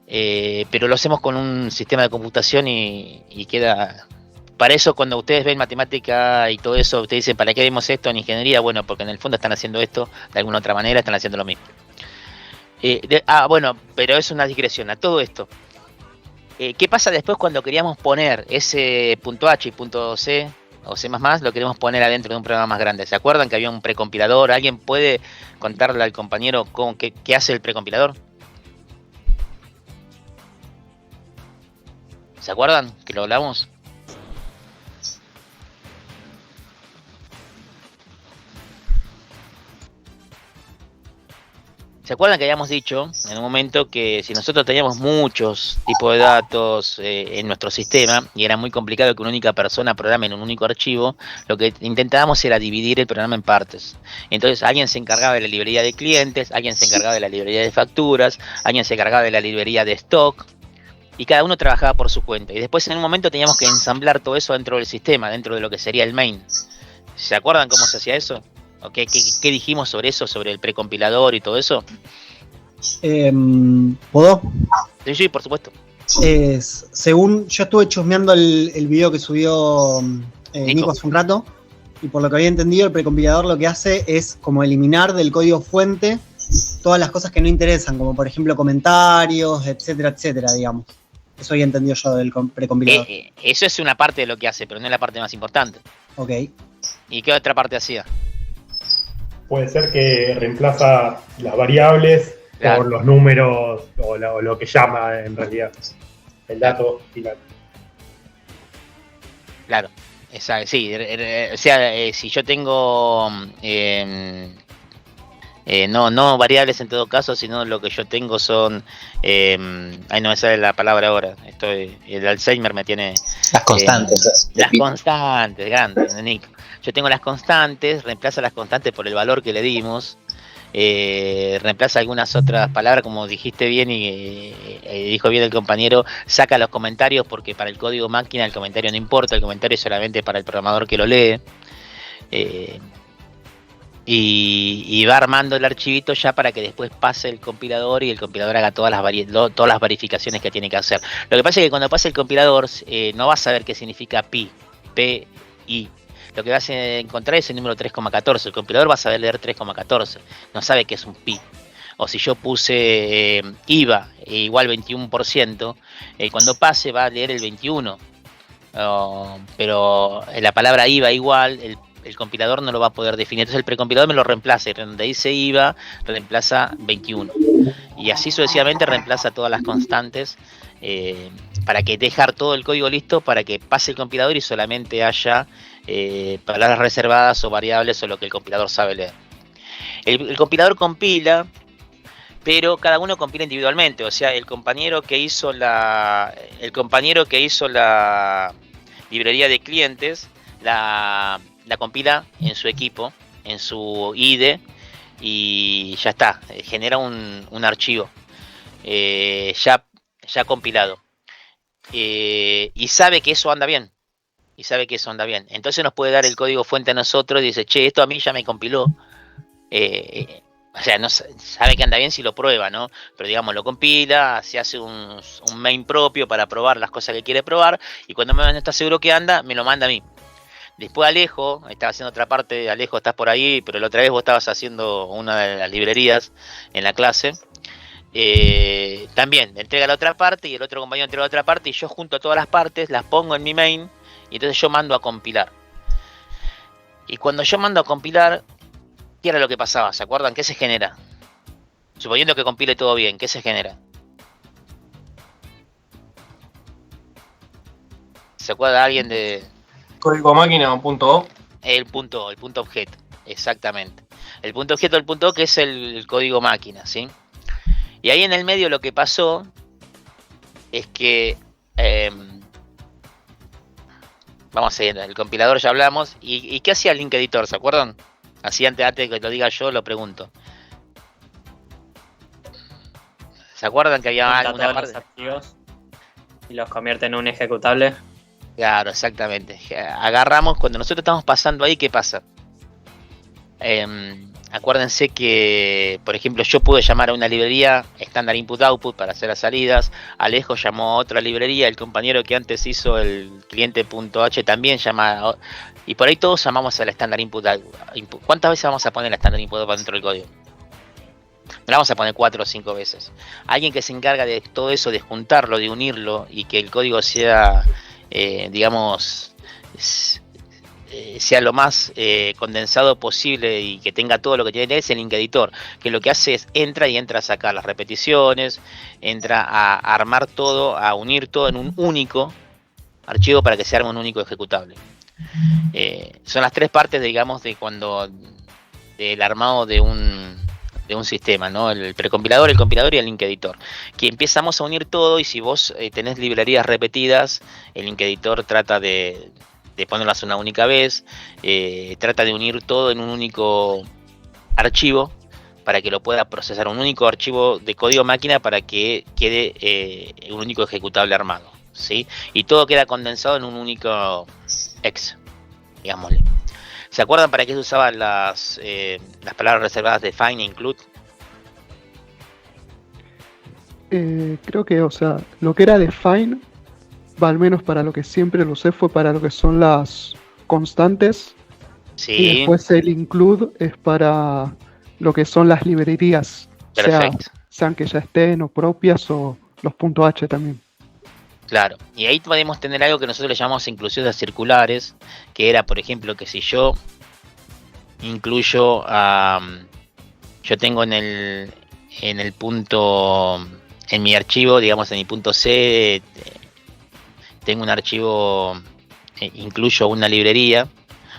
Pero lo hacemos con un sistema de computación y queda... Para eso, cuando ustedes ven matemática y todo eso, ustedes dicen, ¿para qué vemos esto en ingeniería? Bueno, porque en el fondo están haciendo esto de alguna otra manera, están haciendo lo mismo. Bueno, pero es una digresión a todo esto. ¿Qué pasa después cuando queríamos poner ese punto H y punto C o C++, lo queremos poner adentro de un programa más grande? ¿Se acuerdan que había un precompilador? ¿Alguien puede contarle al compañero qué hace el precompilador? ¿Se acuerdan que lo hablamos? ¿Se acuerdan que habíamos dicho en un momento que si nosotros teníamos muchos tipos de datos en nuestro sistema y era muy complicado que una única persona programe en un único archivo, lo que intentábamos era dividir el programa en partes? Entonces alguien se encargaba de la librería de clientes, alguien se encargaba de la librería de facturas, alguien se encargaba de la librería de stock, y cada uno trabajaba por su cuenta. Y después en un momento teníamos que ensamblar todo eso dentro del sistema, dentro de lo que sería el main. ¿Se acuerdan cómo se hacía eso? ¿Qué dijimos sobre eso, sobre el precompilador y todo eso? ¿Puedo? Sí, por supuesto. Según yo estuve chusmeando el video que subió Nico hace un rato, y por lo que había entendido, el precompilador lo que hace es como eliminar del código fuente todas las cosas que no interesan, como por ejemplo comentarios, etcétera, etcétera, digamos. Eso había entendido yo del precompilador. Eso es una parte de lo que hace, pero no es la parte más importante. Ok. ¿Y qué otra parte hacía? Puede ser que reemplaza las variables por los números o lo que llama en realidad el dato final. Claro, sí. O sea, si yo tengo no variables en todo caso, sino lo que yo tengo son ahí no me sale la palabra ahora, el Alzheimer me tiene las constantes. Las constantes, grande, Nico. Yo tengo las constantes, reemplaza las constantes por el valor que le dimos, reemplaza algunas otras palabras, como dijiste bien y dijo bien el compañero, saca los comentarios porque para el código máquina el comentario no importa, el comentario es solamente para el programador que lo lee. Y va armando el archivito ya para que después pase el compilador y el compilador haga todas las verificaciones que tiene que hacer. Lo que pasa es que cuando pase el compilador no va a saber qué significa pi, lo que vas a encontrar es el número 3,14. El compilador va a saber leer 3,14, no sabe qué es un pi. o si yo puse IVA igual 21%, cuando pase va a leer el 21%. Pero la palabra IVA igual, el compilador no lo va a poder definir. Entonces el precompilador me lo reemplaza. Y donde dice IVA, reemplaza 21. Y así sucesivamente reemplaza todas las constantes para que dejar todo el código listo para que pase el compilador y solamente haya palabras reservadas o variables o lo que el compilador sabe leer. El compilador compila, pero cada uno compila individualmente. O sea, el compañero que hizo la librería de clientes la compila en su equipo, en su IDE, y ya está, genera un archivo ya compilado, y sabe que eso anda bien, entonces nos puede dar el código fuente a nosotros y dice, che, esto a mí ya me compiló. O sea, no sabe que anda bien si lo prueba, ¿no? Pero digamos, lo compila, se hace un main propio para probar las cosas que quiere probar, y cuando no está seguro que anda, me lo manda a mí. Después Alejo, estaba haciendo otra parte, Alejo, estás por ahí, pero la otra vez vos estabas haciendo una de las librerías en la clase. También me entrega la otra parte y el otro compañero entrega la otra parte, y yo junto todas las partes, las pongo en mi main, y entonces yo mando a compilar. Y cuando yo mando a compilar, ¿qué era lo que pasaba? ¿Se acuerdan? ¿Qué se genera? Suponiendo que compile todo bien, ¿qué se genera? ¿Se acuerda alguien de...? Código máquina o punto O. El punto objeto, exactamente. El punto objeto, el punto O, que es el código máquina, ¿sí? Y ahí en el medio lo que pasó es que... vamos a seguir, el compilador ya hablamos. ¿Y qué hacía el link editor? ¿Se acuerdan? Así antes de que lo diga yo, lo pregunto. ¿Se acuerdan que había alguna parte? Los archivos y los convierte en un ejecutable. Claro, exactamente. Agarramos, cuando nosotros estamos pasando ahí, ¿qué pasa? Acuérdense que, por ejemplo, yo pude llamar a una librería Standard Input Output para hacer las salidas. Alejo llamó a otra librería. El compañero que antes hizo el cliente.h también llama. Y por ahí todos llamamos a la Standard Input. ¿Cuántas veces vamos a poner la Standard Input dentro del código? No la vamos a poner 4 o 5 veces. Alguien que se encarga de todo eso, de juntarlo, de unirlo y que el código sea, digamos, sea lo más condensado posible y que tenga todo lo que tiene, es el link editor, que lo que hace es entra a sacar las repeticiones, entra a armar todo, a unir todo en un único archivo para que se arme un único ejecutable. Son las tres partes, digamos, del armado de un sistema, ¿no? El precompilador, el compilador y el link editor, que empezamos a unir todo. Y si vos tenés librerías repetidas, el link editor trata de ponerlas una única vez, trata de unir todo en un único archivo para que lo pueda procesar, un único archivo de código máquina para que quede un único ejecutable armado, ¿sí? Y todo queda condensado en un único ex, digámosle. ¿Se acuerdan para qué se usaban las palabras reservadas define e include? Creo que, o sea, lo que era define, va al menos para lo que siempre lo usé, fue para lo que son las constantes. Sí. Y después el include es para lo que son las librerías. Perfecto. Sean que ya estén o propias o los .h también. Claro, y ahí podemos tener algo que nosotros le llamamos inclusiones circulares, que era, por ejemplo, que si yo incluyo yo tengo en el punto, en mi archivo, digamos en mi punto C, tengo un archivo, incluyo una librería.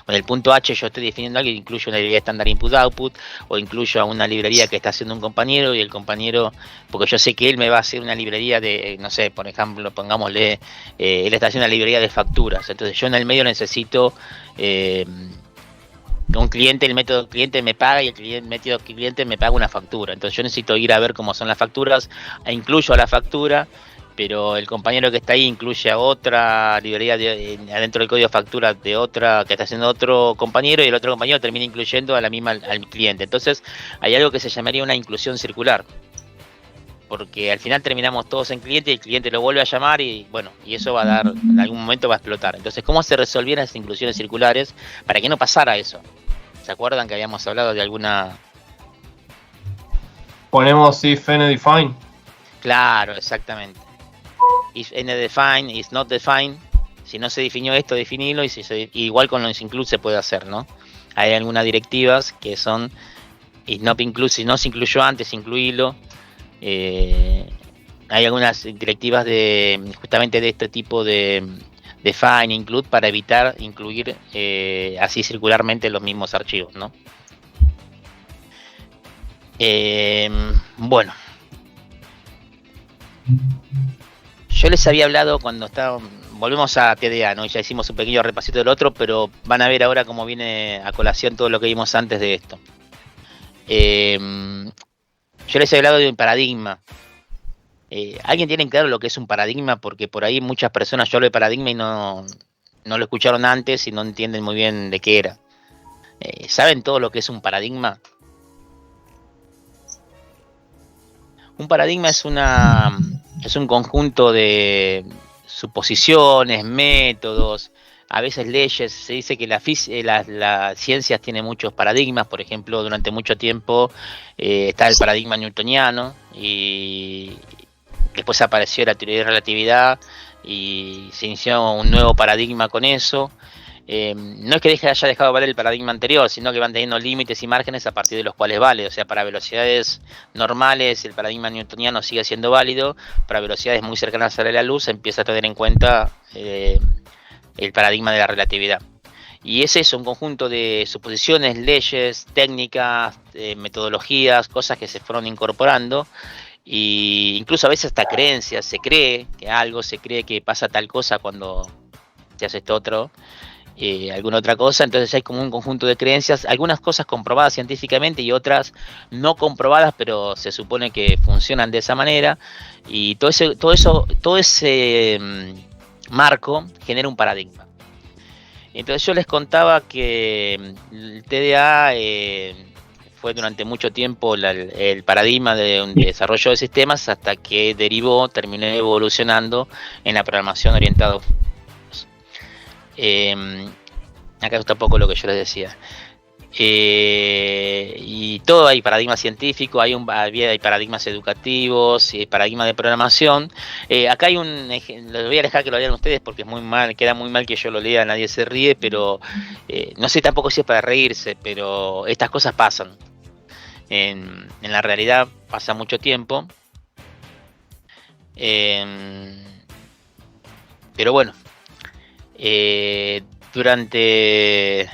Con el punto H yo estoy definiendo algo, incluyo una librería estándar input output, o incluyo a una librería que está haciendo un compañero, y el compañero, porque yo sé que él me va a hacer una librería de, no sé, por ejemplo, pongámosle, él está haciendo una librería de facturas. Entonces yo en el medio necesito un cliente, el método cliente me paga y el método cliente me paga una factura. Entonces yo necesito ir a ver cómo son las facturas, e incluyo a la factura, pero el compañero que está ahí incluye a otra librería adentro del código de factura de otra que está haciendo otro compañero, y el otro compañero termina incluyendo a la misma al cliente. Entonces hay algo que se llamaría una inclusión circular, porque al final terminamos todos en cliente y el cliente lo vuelve a llamar, y bueno, y eso va a dar, en algún momento va a explotar. Entonces, ¿cómo se resolvieran esas inclusiones circulares para que no pasara eso? ¿Se acuerdan que habíamos hablado de alguna? ponemos if n define. Claro, exactamente. If n define, is not define. Si no se definió esto, definilo. Y igual con los include se puede hacer, ¿no? Hay algunas directivas que son is not include, si no se incluyó antes, incluílo. Hay algunas directivas justamente de este tipo de define, include, para evitar incluir así circularmente los mismos archivos, ¿no? Bueno, yo les había hablado cuando estaba, volvemos a TDA, ¿no? Ya hicimos un pequeño repasito del otro, pero van a ver ahora cómo viene a colación todo lo que vimos antes de esto. Yo les he hablado de un paradigma. ¿Alguien tiene claro lo que es un paradigma? Porque por ahí muchas personas, yo hablo de paradigma y no lo escucharon antes y no entienden muy bien de qué era. ¿Saben todo lo que es un paradigma? Un paradigma es un conjunto de suposiciones, métodos, a veces leyes. Se dice que las ciencias tienen muchos paradigmas. Por ejemplo, durante mucho tiempo está el paradigma newtoniano y después apareció la teoría de relatividad y se inició un nuevo paradigma con eso. No es que haya dejado de valer el paradigma anterior, sino que van teniendo límites y márgenes a partir de los cuales vale. O sea, para velocidades normales el paradigma newtoniano sigue siendo válido. Para velocidades muy cercanas a la luz se empieza a tener en cuenta el paradigma de la relatividad. Y es eso, un conjunto de suposiciones, leyes, técnicas, metodologías, cosas que se fueron incorporando. Y incluso a veces hasta creencias. Se cree que algo, se cree que pasa tal cosa cuando se hace esto otro. Alguna otra cosa, entonces hay como un conjunto de creencias, algunas cosas comprobadas científicamente y otras no comprobadas, pero se supone que funcionan de esa manera, y todo ese marco genera un paradigma. Entonces yo les contaba que el TDA fue durante mucho tiempo el paradigma de un desarrollo de sistemas hasta que terminó evolucionando en la programación orientada a acá está un poco lo que yo les decía. Y todo, hay paradigmas científicos, hay paradigmas educativos, paradigmas de programación. Acá hay lo voy a dejar que lo lean ustedes porque es muy mal, queda muy mal que yo lo lea, nadie se ríe, pero no sé tampoco si es para reírse, pero estas cosas pasan. En la realidad pasa mucho tiempo. Pero bueno. Durante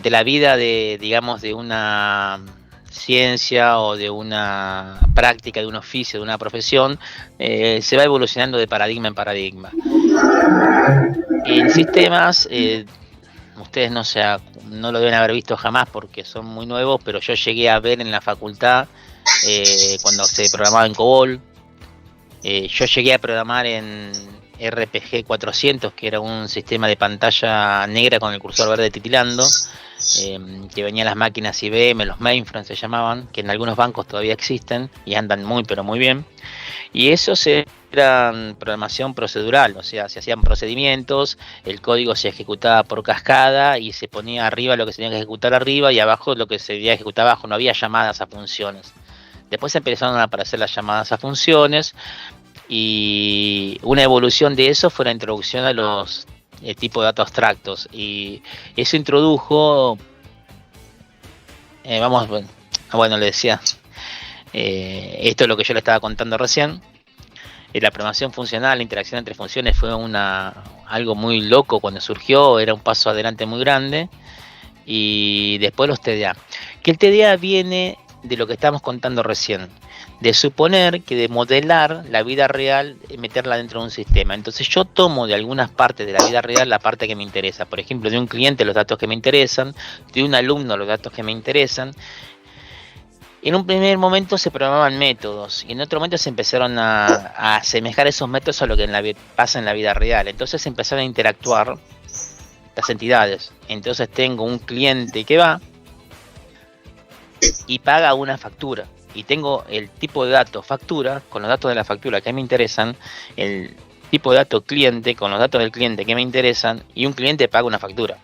la vida de una ciencia o de una práctica, de un oficio, de una profesión, se va evolucionando de paradigma en paradigma. En sistemas, ustedes no lo deben haber visto jamás porque son muy nuevos, pero yo llegué a ver en la facultad cuando se programaba en COBOL. Yo llegué a programar en RPG 400, que era un sistema de pantalla negra con el cursor verde titilando, que venían las máquinas IBM, los mainframes se llamaban, que en algunos bancos todavía existen y andan muy pero muy bien. Y eso era programación procedural, o sea, se hacían procedimientos, el código se ejecutaba por cascada y se ponía arriba lo que se tenía que ejecutar arriba y abajo lo que se debía ejecutar abajo, no había llamadas a funciones. Después empezaron a aparecer las llamadas a funciones y una evolución de eso fue la introducción a los tipos de datos abstractos, y eso introdujo, le decía, esto es lo que yo le estaba contando recién. La programación funcional, la interacción entre funciones fue algo muy loco cuando surgió, era un paso adelante muy grande. Y después los TDA, que el TDA viene de lo que estamos contando recién, de suponer que de modelar la vida real, meterla dentro de un sistema. Entonces yo tomo de algunas partes de la vida real la parte que me interesa, por ejemplo de un cliente los datos que me interesan, de un alumno los datos que me interesan. En un primer momento se programaban métodos y en otro momento se empezaron a asemejar esos métodos a lo que pasa en la vida real. Entonces empezaron a interactuar las entidades. Entonces tengo un cliente que va y paga una factura, y tengo el tipo de datos factura con los datos de la factura que me interesan, el tipo de datos cliente con los datos del cliente que me interesan, y un cliente paga una factura.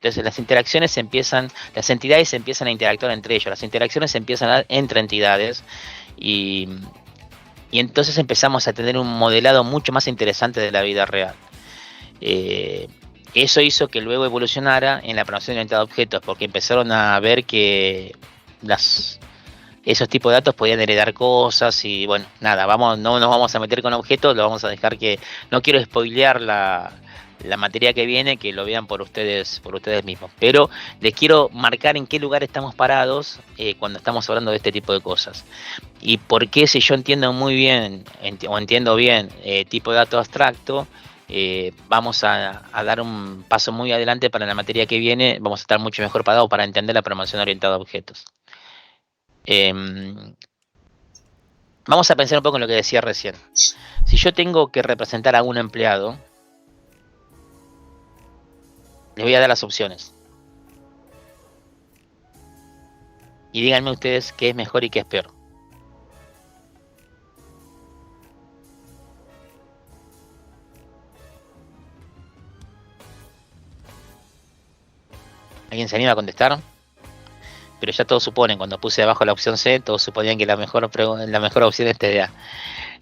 Entonces las interacciones empiezan, las entidades empiezan a interactuar entre ellos, las interacciones empiezan a dar entre entidades y entonces empezamos a tener un modelado mucho más interesante de la vida real. Eso hizo que luego evolucionara en la programación orientada a objetos, porque empezaron a ver que esos tipos de datos podían heredar cosas y bueno, nada, no nos vamos a meter con objetos, lo vamos a dejar que, no quiero spoilear la materia que viene, que lo vean por ustedes mismos, pero les quiero marcar en qué lugar estamos parados cuando estamos hablando de este tipo de cosas y por qué, si yo entiendo muy bien o entiendo bien tipo de dato abstracto, vamos a dar un paso muy adelante para la materia que viene, vamos a estar mucho mejor parados para entender la programación orientada a objetos. Vamos a pensar un poco en lo que decía recién. Si yo tengo que representar a un empleado, les voy a dar las opciones. Y díganme ustedes qué es mejor y qué es peor. ¿Alguien se anima a contestar? Pero ya todos suponen, cuando puse abajo la opción C, todos suponían que la mejor opción es TDA.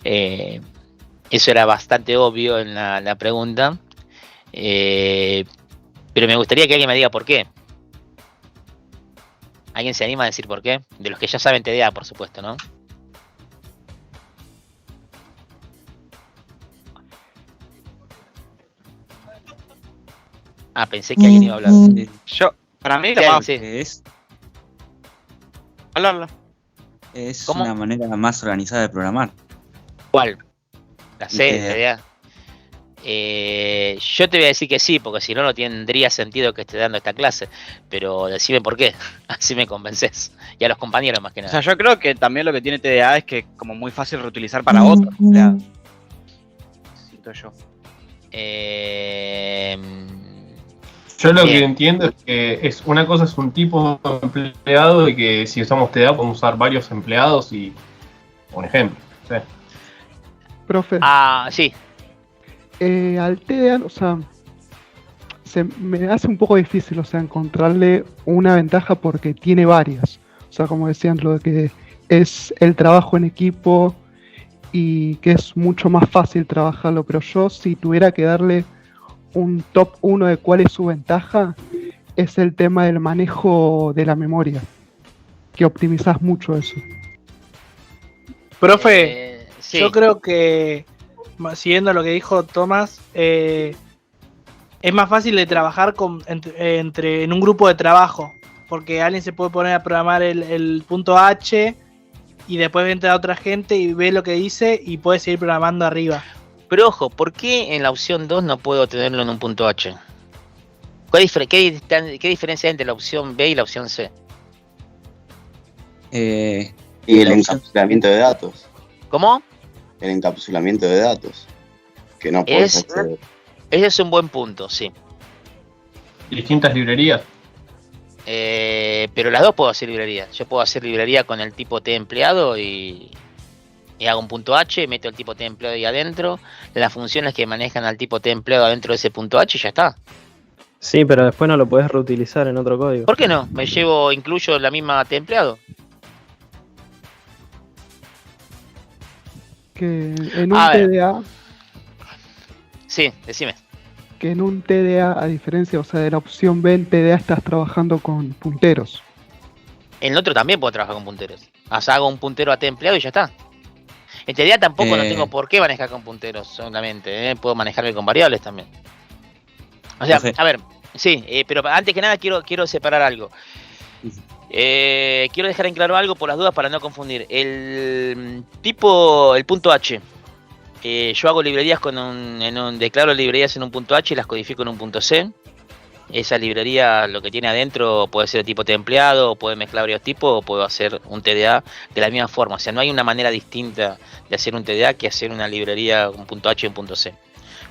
Eso era bastante obvio en la pregunta. Pero me gustaría que alguien me diga por qué. ¿Alguien se anima a decir por qué? De los que ya saben TDA, por supuesto, ¿no? Ah, pensé que alguien iba a hablar. Para mí, es hablarlo. Es ¿Cómo? una manera más organizada de programar. ¿Cuál? La C, TDA. Yo te voy a decir que sí, porque si no, no tendría sentido que esté dando esta clase. Pero decime por qué, así me convences. Y a los compañeros más que O nada. sea, yo creo que también lo que tiene TDA es que es como muy fácil reutilizar para otros empleados. Siento yo. Yo lo Bien. que entiendo es que una cosa es un tipo de empleado y que si usamos TDA podemos usar varios empleados y un ejemplo. ¿Sí? Profe. Ah, sí. Al TDA, o sea, se me hace un poco difícil, o sea, encontrarle una ventaja porque tiene varias. O sea, como decían, lo de que es el trabajo en equipo y que es mucho más fácil trabajarlo, pero yo si tuviera que darle un top 1 de cuál es su ventaja, es el tema del manejo de la memoria, que optimizás mucho eso. Profe, sí. yo creo que, siguiendo lo que dijo Tomás, es más fácil de trabajar en un grupo de trabajo, porque alguien se puede poner a programar el punto H y después entra otra gente y ve lo que dice y puede seguir programando arriba. Pero ojo, ¿por qué en la opción 2 no puedo tenerlo en un punto H? ¿Qué diferencia hay entre la opción B y la opción C? Y el encapsulamiento de datos. ¿Cómo? El encapsulamiento de datos. Que no puedes acceder. Ese es un buen punto, sí. Distintas librerías. Pero las dos puedo hacer librería. Yo puedo hacer librería con el tipo T empleado y hago un punto H, meto el tipo T empleado ahí adentro, las funciones que manejan al tipo T empleado adentro de ese punto H y ya está. Sí, pero después no lo podés reutilizar en otro código. ¿Por qué no? Incluyo la misma T empleado. Que en un TDA, Sí, decime. que en un TDA, a diferencia, o sea, de la opción B, en TDA estás trabajando con punteros. En el otro también puedo trabajar con punteros. O sea, hago un puntero a T empleado y ya está. En teoría tampoco no tengo por qué manejar con punteros solamente, puedo manejarme con variables también. O sea, a ver, sí, pero antes que nada quiero separar algo. Quiero dejar en claro algo por las dudas para no confundir. El punto H. Yo hago librerías declaro librerías en un punto H y las codifico en un punto C. Esa librería, lo que tiene adentro, puede ser de tipo T empleado, o puede mezclar varios tipos, o puedo hacer un TDA de la misma forma. O sea, no hay una manera distinta de hacer un TDA que hacer una librería, un punto H y un punto C.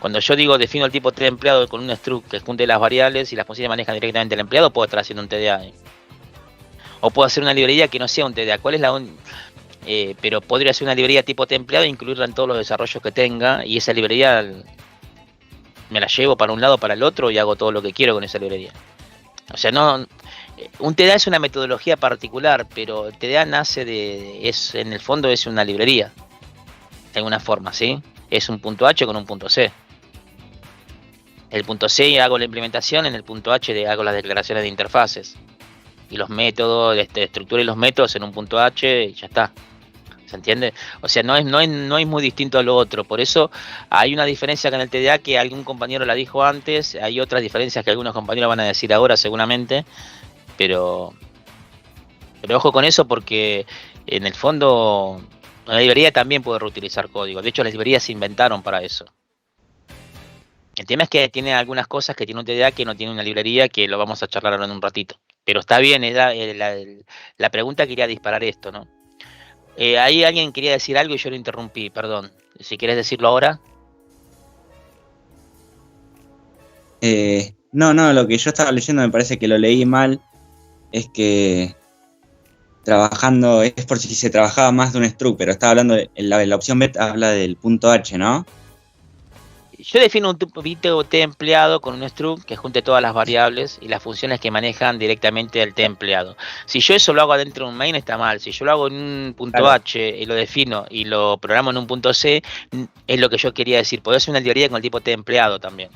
Cuando yo defino el tipo T empleado con un struct que junte las variables y las funciones manejan directamente al empleado, puedo estar haciendo un TDA. O puedo hacer una librería que no sea un TDA. ¿Cuál es pero podría ser una librería tipo T empleado e incluirla en todos los desarrollos que tenga, y esa librería me la llevo para un lado o para el otro y hago todo lo que quiero con esa librería. O sea, no, un TDA es una metodología particular, pero el TDA nace en el fondo es una librería, de alguna forma, ¿sí? Es un punto H con un punto C. El punto C hago la implementación, en el punto H hago las declaraciones de interfaces. Y los métodos, estructura y los métodos en un punto H y ya está. ¿Se entiende? O sea, no es muy distinto a lo otro. Por eso hay una diferencia con el TDA que algún compañero la dijo antes. Hay otras diferencias que algunos compañeros van a decir ahora seguramente. Pero ojo con eso porque en el fondo la librería también puede reutilizar código. De hecho, las librerías se inventaron para eso. El tema es que tiene algunas cosas que tiene un TDA que no tiene una librería, que lo vamos a charlar ahora en un ratito. Pero está bien, la pregunta quería disparar esto, ¿no? Ahí alguien quería decir algo y yo lo interrumpí, perdón. Si quieres decirlo ahora. No, lo que yo estaba leyendo me parece que lo leí mal. Es que trabajando, es por si se trabajaba más de un struct, pero estaba hablando, la opción B habla del punto H, ¿no? Yo defino un tipo T empleado con un struct que junte todas las variables y las funciones que manejan directamente al T empleado. Si yo eso lo hago adentro de un main está mal. Si yo lo hago en un punto Claro. H y lo defino y lo programo en un punto C, es lo que yo quería decir. Podés hacer una librería con el tipo T empleado también.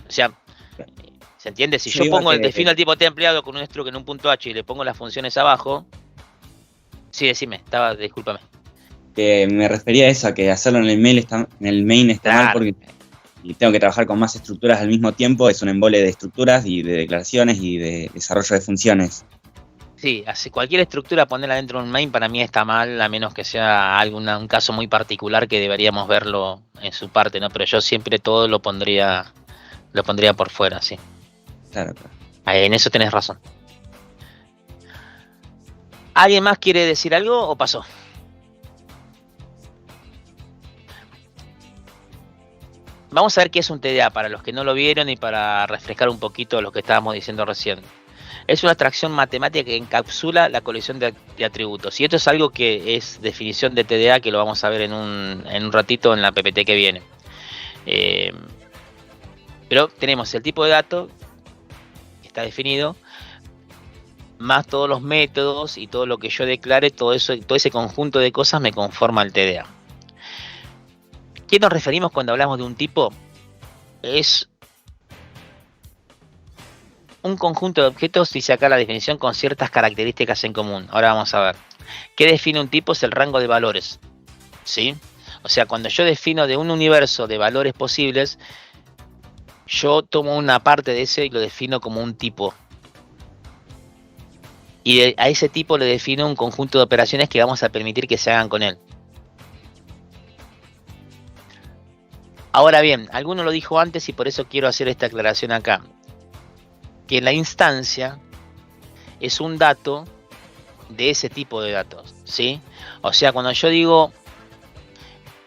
O sea, ¿se entiende? Si Yo yo iba defino el tipo T empleado con un struct en un punto H y le pongo las funciones abajo. Sí, decime, discúlpame. Que me refería a eso, a que hacerlo en el main está mal porque y tengo que trabajar con más estructuras al mismo tiempo, es un embole de estructuras y de declaraciones y de desarrollo de funciones. Sí, así cualquier estructura ponerla dentro de un main para mí está mal, a menos que sea un caso muy particular que deberíamos verlo en su parte, ¿no? Pero yo siempre todo lo pondría por fuera, sí. Claro. En eso tenés razón. ¿Alguien más quiere decir algo o pasó? Vamos a ver qué es un TDA para los que no lo vieron y para refrescar un poquito lo que estábamos diciendo recién. Es una abstracción matemática que encapsula la colección de atributos. Y esto es algo que es definición de TDA, que lo vamos a ver en un ratito en la PPT que viene. Pero tenemos el tipo de dato, que está definido, más todos los métodos y todo lo que yo declare, todo ese conjunto de cosas me conforma el TDA. ¿Qué nos referimos cuando hablamos de un tipo? Es un conjunto de objetos, dice acá la definición, con ciertas características en común. Ahora vamos a ver. ¿Qué define un tipo? Es el rango de valores. ¿Sí? O sea, cuando yo defino de un universo de valores posibles, yo tomo una parte de ese y lo defino como un tipo. Y a ese tipo le defino un conjunto de operaciones que vamos a permitir que se hagan con él. Ahora bien, alguno lo dijo antes y por eso quiero hacer esta aclaración acá. Que la instancia es un dato de ese tipo de datos, ¿sí? O sea, cuando yo digo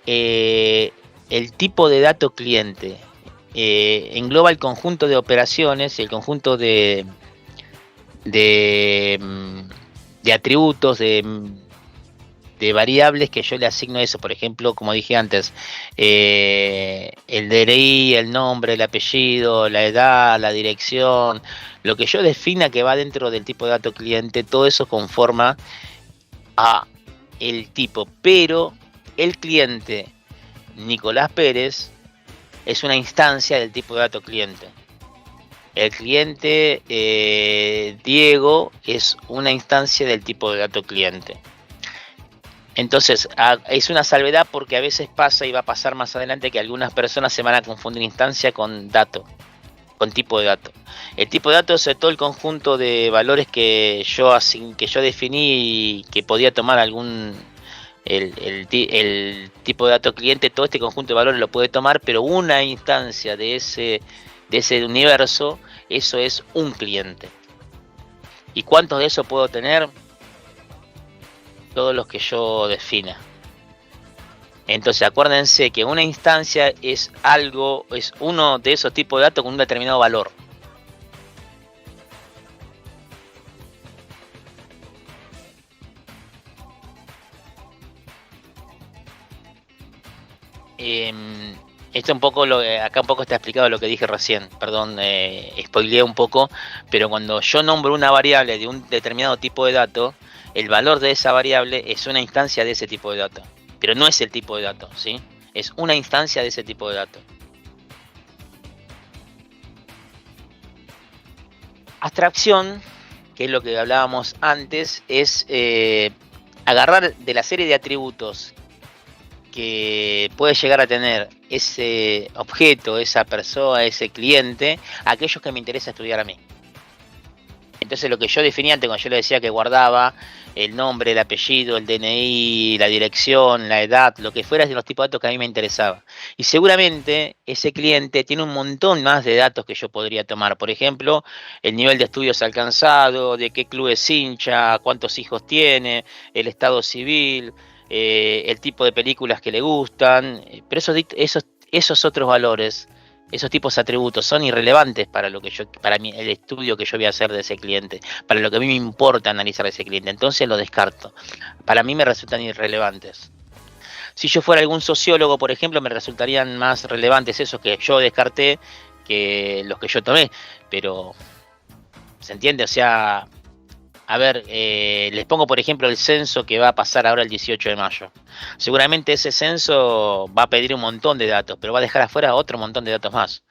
el tipo de dato cliente engloba el conjunto de operaciones y el conjunto de atributos, de variables que yo le asigno a eso. Por ejemplo, como dije antes, el DNI, el nombre, el apellido, la edad, la dirección, lo que yo defina que va dentro del tipo de dato cliente, todo eso conforma a el tipo. Pero el cliente Nicolás Pérez es una instancia del tipo de dato cliente. El cliente Diego es una instancia del tipo de dato cliente. Entonces, es una salvedad porque a veces pasa y va a pasar más adelante que algunas personas se van a confundir instancia con dato, con tipo de dato. El tipo de dato es todo el conjunto de valores que yo definí y que podía tomar el tipo de dato cliente. Todo este conjunto de valores lo puede tomar, pero una instancia de ese universo, eso es un cliente. ¿Y cuántos de eso puedo tener? Todos los que yo defina. Entonces acuérdense que una instancia es uno de esos tipos de datos con un determinado valor. Esto un poco, acá un poco está explicado lo que dije recién, perdón, spoileé un poco, pero cuando yo nombro una variable de un determinado tipo de dato, el valor de esa variable es una instancia de ese tipo de dato, pero no es el tipo de dato, ¿sí? Es una instancia de ese tipo de dato. Abstracción, que es lo que hablábamos antes, es agarrar de la serie de atributos que puede llegar a tener ese objeto, esa persona, ese cliente, aquellos que me interesa estudiar a mí. Entonces lo que yo definía antes, cuando yo le decía que guardaba el nombre, el apellido, el DNI, la dirección, la edad, lo que fuera de los tipos de datos que a mí me interesaba. Y seguramente ese cliente tiene un montón más de datos que yo podría tomar. Por ejemplo, el nivel de estudios alcanzado, de qué club es hincha, cuántos hijos tiene, el estado civil, el tipo de películas que le gustan. Pero esos otros valores, esos tipos de atributos son irrelevantes para mí, el estudio que yo voy a hacer de ese cliente, para lo que a mí me importa analizar de ese cliente. Entonces lo descarto. Para mí me resultan irrelevantes. Si yo fuera algún sociólogo, por ejemplo, me resultarían más relevantes esos que yo descarté que los que yo tomé. Pero, ¿se entiende? O sea, a ver, les pongo por ejemplo el censo que va a pasar ahora el 18 de mayo. Seguramente ese censo va a pedir un montón de datos, pero va a dejar afuera otro montón de datos más.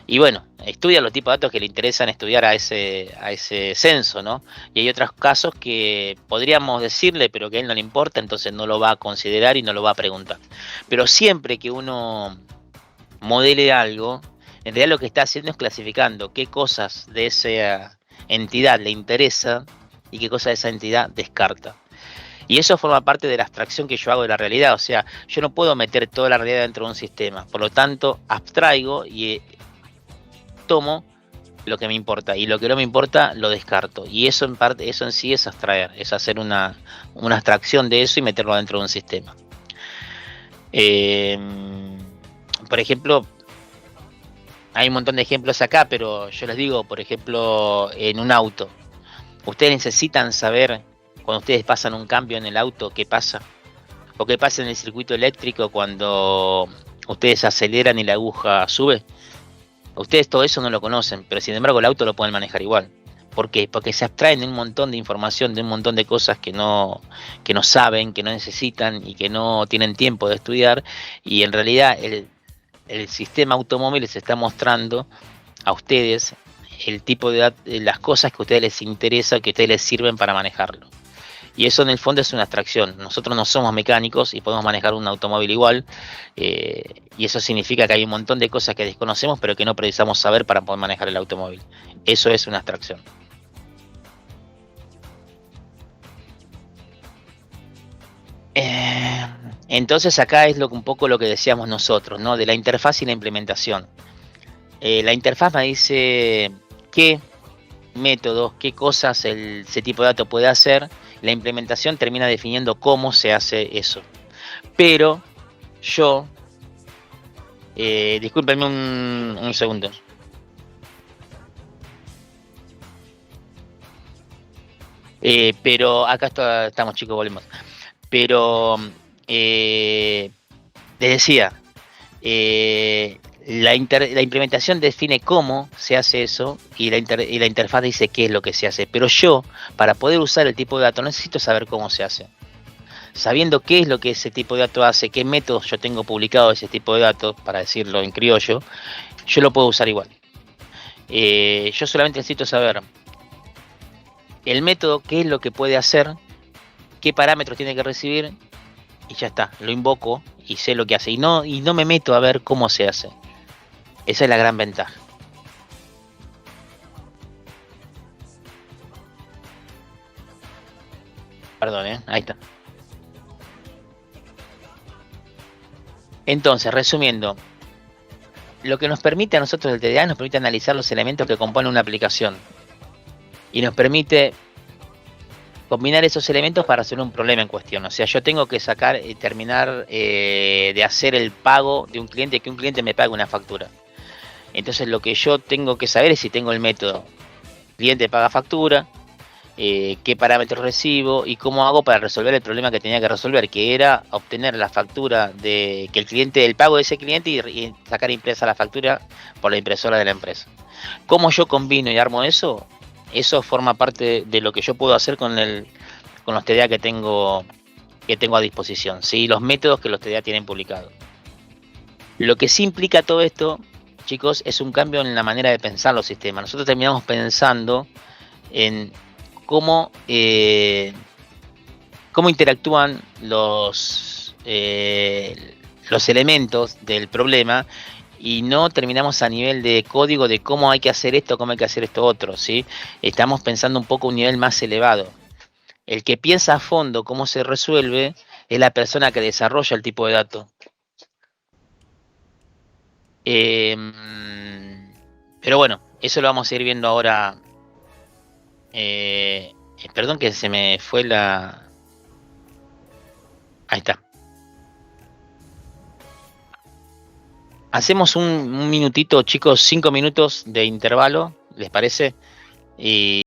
Y bueno, estudia los tipos de datos que le interesan estudiar a ese censo, ¿no? Y hay otros casos que podríamos decirle, pero que a él no le importa, entonces no lo va a considerar y no lo va a preguntar. Pero siempre que uno modele algo, en realidad lo que está haciendo es clasificando qué cosas de esa entidad le interesa y qué cosas de esa entidad descarta. Y eso forma parte de la abstracción que yo hago de la realidad. O sea, yo no puedo meter toda la realidad dentro de un sistema. Por lo tanto, abstraigo y tomo lo que me importa. Y lo que no me importa, lo descarto. Y eso en sí es abstraer. Es hacer una abstracción de eso y meterlo dentro de un sistema. Por ejemplo, hay un montón de ejemplos acá, pero yo les digo, por ejemplo, en un auto. Ustedes necesitan saber, cuando ustedes pasan un cambio en el auto, qué pasa. O qué pasa en el circuito eléctrico cuando ustedes aceleran y la aguja sube. Ustedes todo eso no lo conocen, pero sin embargo el auto lo pueden manejar igual. ¿Por qué? Porque se abstraen de un montón de información, de un montón de cosas que no saben, que no necesitan y que no tienen tiempo de estudiar. Y en realidad el sistema automóvil les está mostrando a ustedes el tipo de las cosas que a ustedes les interesa, que a ustedes les sirven para manejarlo. Y eso en el fondo es una abstracción. Nosotros no somos mecánicos y podemos manejar un automóvil igual. Y eso significa que hay un montón de cosas que desconocemos, pero que no precisamos saber para poder manejar el automóvil. Eso es una abstracción. Entonces acá es un poco lo que decíamos nosotros, ¿no? De la interfaz y la implementación. La interfaz me dice qué métodos, qué cosas ese tipo de dato puede hacer. La implementación termina definiendo cómo se hace eso. Pero yo, discúlpenme un segundo. Pero acá estamos, chicos, volvemos. Pero les decía, la implementación define cómo se hace eso y la interfaz dice qué es lo que se hace. Pero yo, para poder usar el tipo de dato, necesito saber cómo se hace. Sabiendo qué es lo que ese tipo de dato hace, qué métodos yo tengo publicado de ese tipo de datos, para decirlo en criollo, yo lo puedo usar igual. Yo solamente necesito saber el método, qué es lo que puede hacer, qué parámetros tiene que recibir, y ya está, lo invoco y sé lo que hace. Y no me meto a ver cómo se hace. Esa es la gran ventaja. Perdón, ahí está. Entonces, resumiendo, lo que nos permite a nosotros el TDA nos permite analizar los elementos que componen una aplicación. Y nos permite combinar esos elementos para hacer un problema en cuestión. O sea, yo tengo que terminar de hacer el pago de un cliente, que un cliente me pague una factura. Entonces lo que yo tengo que saber es si tengo el método cliente paga factura, qué parámetros recibo y cómo hago para resolver el problema que tenía que resolver, que era obtener la factura de que el pago de ese cliente y sacar impresa la factura por la impresora de la empresa. ¿Cómo yo combino y armo eso? Eso forma parte de lo que yo puedo hacer con los TDA que tengo a disposición, ¿sí? Los métodos que los TDA tienen publicados. Lo que sí implica todo esto, chicos, es un cambio en la manera de pensar los sistemas. Nosotros terminamos pensando en cómo interactúan los elementos del problema y no terminamos a nivel de código de cómo hay que hacer esto, cómo hay que hacer esto otro, ¿sí? Estamos pensando un poco a un nivel más elevado. El que piensa a fondo cómo se resuelve es la persona que desarrolla el tipo de dato. Pero bueno, eso lo vamos a ir viendo ahora. Perdón que se me fue la... Ahí está. Hacemos un minutito, chicos, 5 minutos de intervalo, ¿les parece? Y